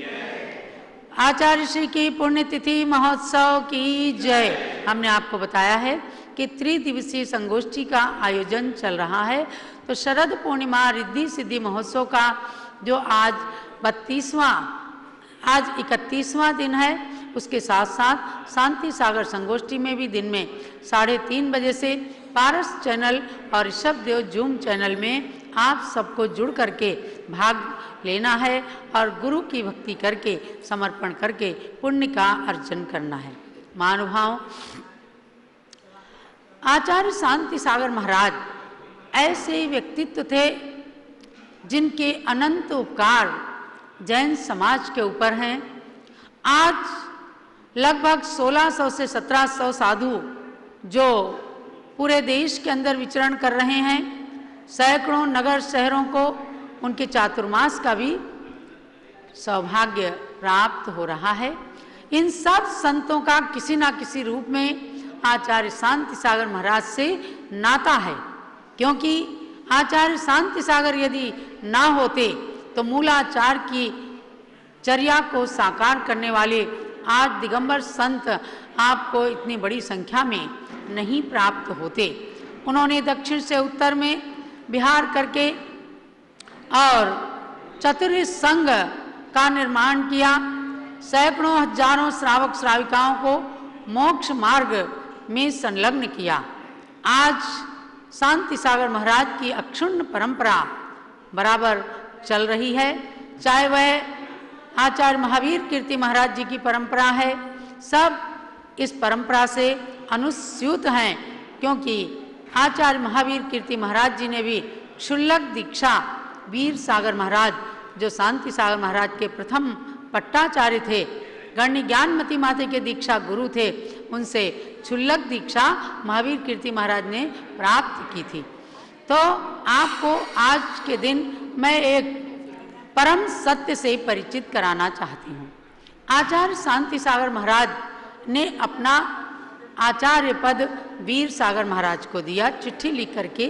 आचार्य श्री की पुण्यतिथि महोत्सव की जय। हमने आपको बताया है कि त्रिदिवसीय संगोष्ठी का आयोजन चल रहा है। तो शरद पूर्णिमा रिद्धि सिद्धि महोत्सव का जो आज 31वां दिन है, उसके साथ साथ शांति सागर संगोष्ठी में भी दिन में 3:30 बजे से पारस चैनल और ऋषभ देव जूम चैनल में आप सबको जुड़ करके भाग लेना है और गुरु की भक्ति करके समर्पण करके पुण्य का अर्जन करना है। महानुभाव, आचार्य शांति सागर महाराज ऐसे व्यक्तित्व थे जिनके अनंत उपकार जैन समाज के ऊपर हैं। आज लगभग 1600 से 1700 साधु जो पूरे देश के अंदर विचरण कर रहे हैं, सैकड़ों नगर शहरों को उनके चातुर्मास का भी सौभाग्य प्राप्त हो रहा है। इन सब संतों का किसी ना किसी रूप में आचार्य शांति सागर महाराज से नाता है, क्योंकि आचार्य शांति सागर यदि ना होते तो मूलाचार की चर्या को साकार करने वाले आज दिगंबर संत आपको इतनी बड़ी संख्या में नहीं प्राप्त होते। उन्होंने दक्षिण से उत्तर में विहार करके और चतुर्विध संघ का निर्माण किया, सैकड़ों हजारों श्रावक श्राविकाओं को मोक्ष मार्ग में संलग्न किया। आज शांति सागर महाराज की अक्षुण्ण परंपरा बराबर चल रही है, चाहे वह आचार्य महावीर कीर्ति महाराज जी की परंपरा है। सब इस परंपरा से अनुस्यूत हैं, क्योंकि आचार्य महावीर कीर्ति महाराज जी ने भी क्षुल्लक दीक्षा वीर सागर महाराज जो शांति सागर महाराज के प्रथम पट्टाचार्य थे, गण्य ज्ञानमती माते के दीक्षा गुरु थे, उनसे क्षुल्लक दीक्षा महावीर कीर्ति महाराज ने प्राप्त की थी। तो आपको आज के दिन मैं एक परम सत्य से परिचित कराना चाहती हूँ। आचार्य शांति सागर महाराज ने अपना आचार्य पद वीर सागर महाराज को दिया चिट्ठी लिख करके,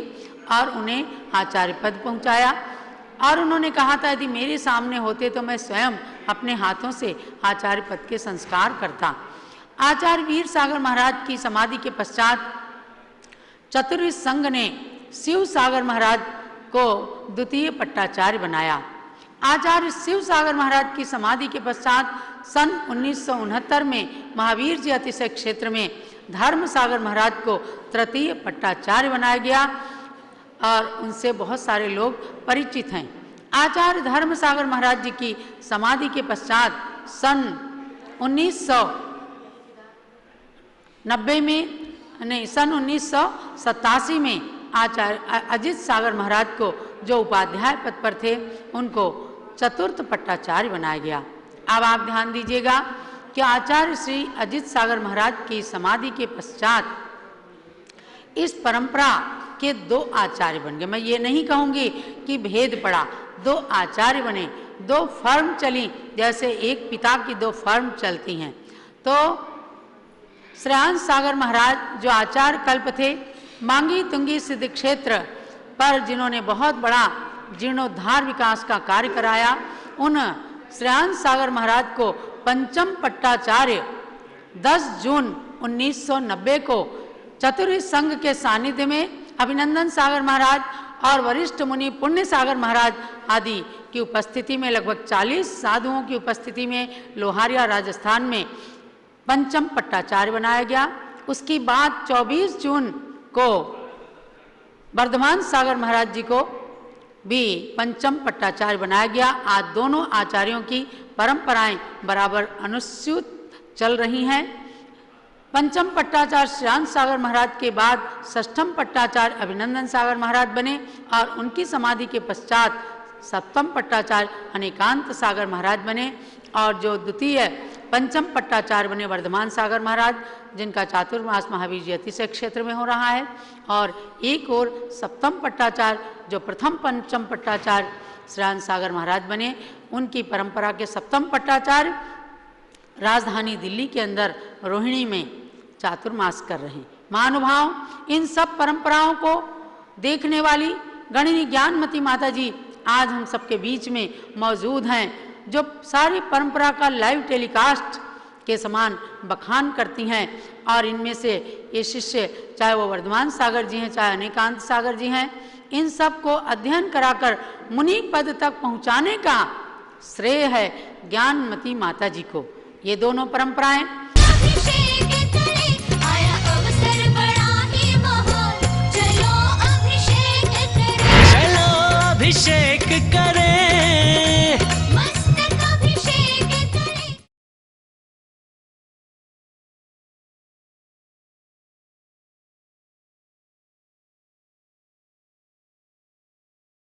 और उन्हें आचार्य पद पहुंचाया। और उन्होंने कहा था यदि मेरे सामने होते तो मैं स्वयं अपने हाथों से आचार्य पद के संस्कार करता। आचार्य वीर सागर महाराज की समाधि के पश्चात चतुर्विद संघ ने शिव सागर महाराज को द्वितीय पट्टाचार्य बनाया। आचार्य शिव सागर महाराज की समाधि के पश्चात सन 1969 में महावीर जी अतिशय क्षेत्र में धर्म सागर महाराज को तृतीय पट्टाचार्य बनाया गया और उनसे बहुत सारे लोग परिचित हैं। आचार्य धर्म सागर महाराज जी की समाधि के पश्चात सन 1990 में नहीं सन 1987 में आचार्य अजित सागर महाराज को जो उपाध्याय पद पर थे उनको चतुर्थ पट्टाचार्य बनाया गया। अब आप ध्यान दीजिएगा कि आचार्य श्री अजित सागर महाराज की समाधि के पश्चात इस परंपरा के दो आचार्य बन गए। मैं ये नहीं कहूँगी कि भेद पड़ा, दो आचार्य बने, दो फर्म चली, जैसे एक पिता की दो फर्म चलती हैं। तो श्रेयांश सागर महाराज जो आचार्य कल्प थे, मांगी तुंगी सिद्ध क्षेत्र पर जिन्होंने बहुत बड़ा जीर्णोद्धार विकास का कार्य कराया, उन श्रेयांश सागर महाराज को पंचम पट्टाचार्य 10 जून 1990 को चतुर्विद संघ के सानिध्य में अभिनंदन सागर महाराज और वरिष्ठ मुनि पुण्य सागर महाराज आदि की उपस्थिति में लगभग 40 साधुओं की उपस्थिति में लोहारिया राजस्थान में पंचम पट्टाचार्य बनाया गया। उसकी बाद 24 जून को वर्धमान सागर महाराज जी को भी पंचम पट्टाचार्य बनाया गया। आज दोनों आचार्यों की परंपराएं बराबर अनुस्यूत चल रही हैं। पंचम पट्टाचार्य श्रेयांश सागर महाराज के बाद षष्ठम पट्टाचार्य अभिनंदन सागर महाराज बने और उनकी समाधि के पश्चात सप्तम पट्टाचार्य अनेकांत सागर महाराज बने और जो द्वितीय पंचम पट्टाचार्य बने वर्धमान सागर महाराज, जिनका चातुर्मास महावीर जी अतिशय क्षेत्र में हो रहा है। और एक और सप्तम पट्टाचार्य जो प्रथम पंचम पट्टाचार्य श्रेयांश सागर महाराज बने, उनकी परंपरा के सप्तम पट्टाचार्य राजधानी दिल्ली के अंदर रोहिणी में चातुर्मास कर रहे हैं। महानुभाव, इन सब परंपराओं को देखने वाली गणिनी ज्ञानमती माता जी आज हम सबके बीच में मौजूद हैं, जो सारी परंपरा का लाइव टेलीकास्ट के समान बखान करती हैं। और इनमें से ये शिष्य, चाहे वो वर्धमान सागर जी हैं, चाहे अनेकांत सागर जी हैं, इन सब को अध्ययन कराकर मुनि पद तक पहुंचाने का श्रेय है ज्ञानमती माता जी को। ये दोनों परंपराएं अभिषेक करे, आया अवसर बड़ा ही महान, चलो अभिषेक करे। चलो अभिषेक करे।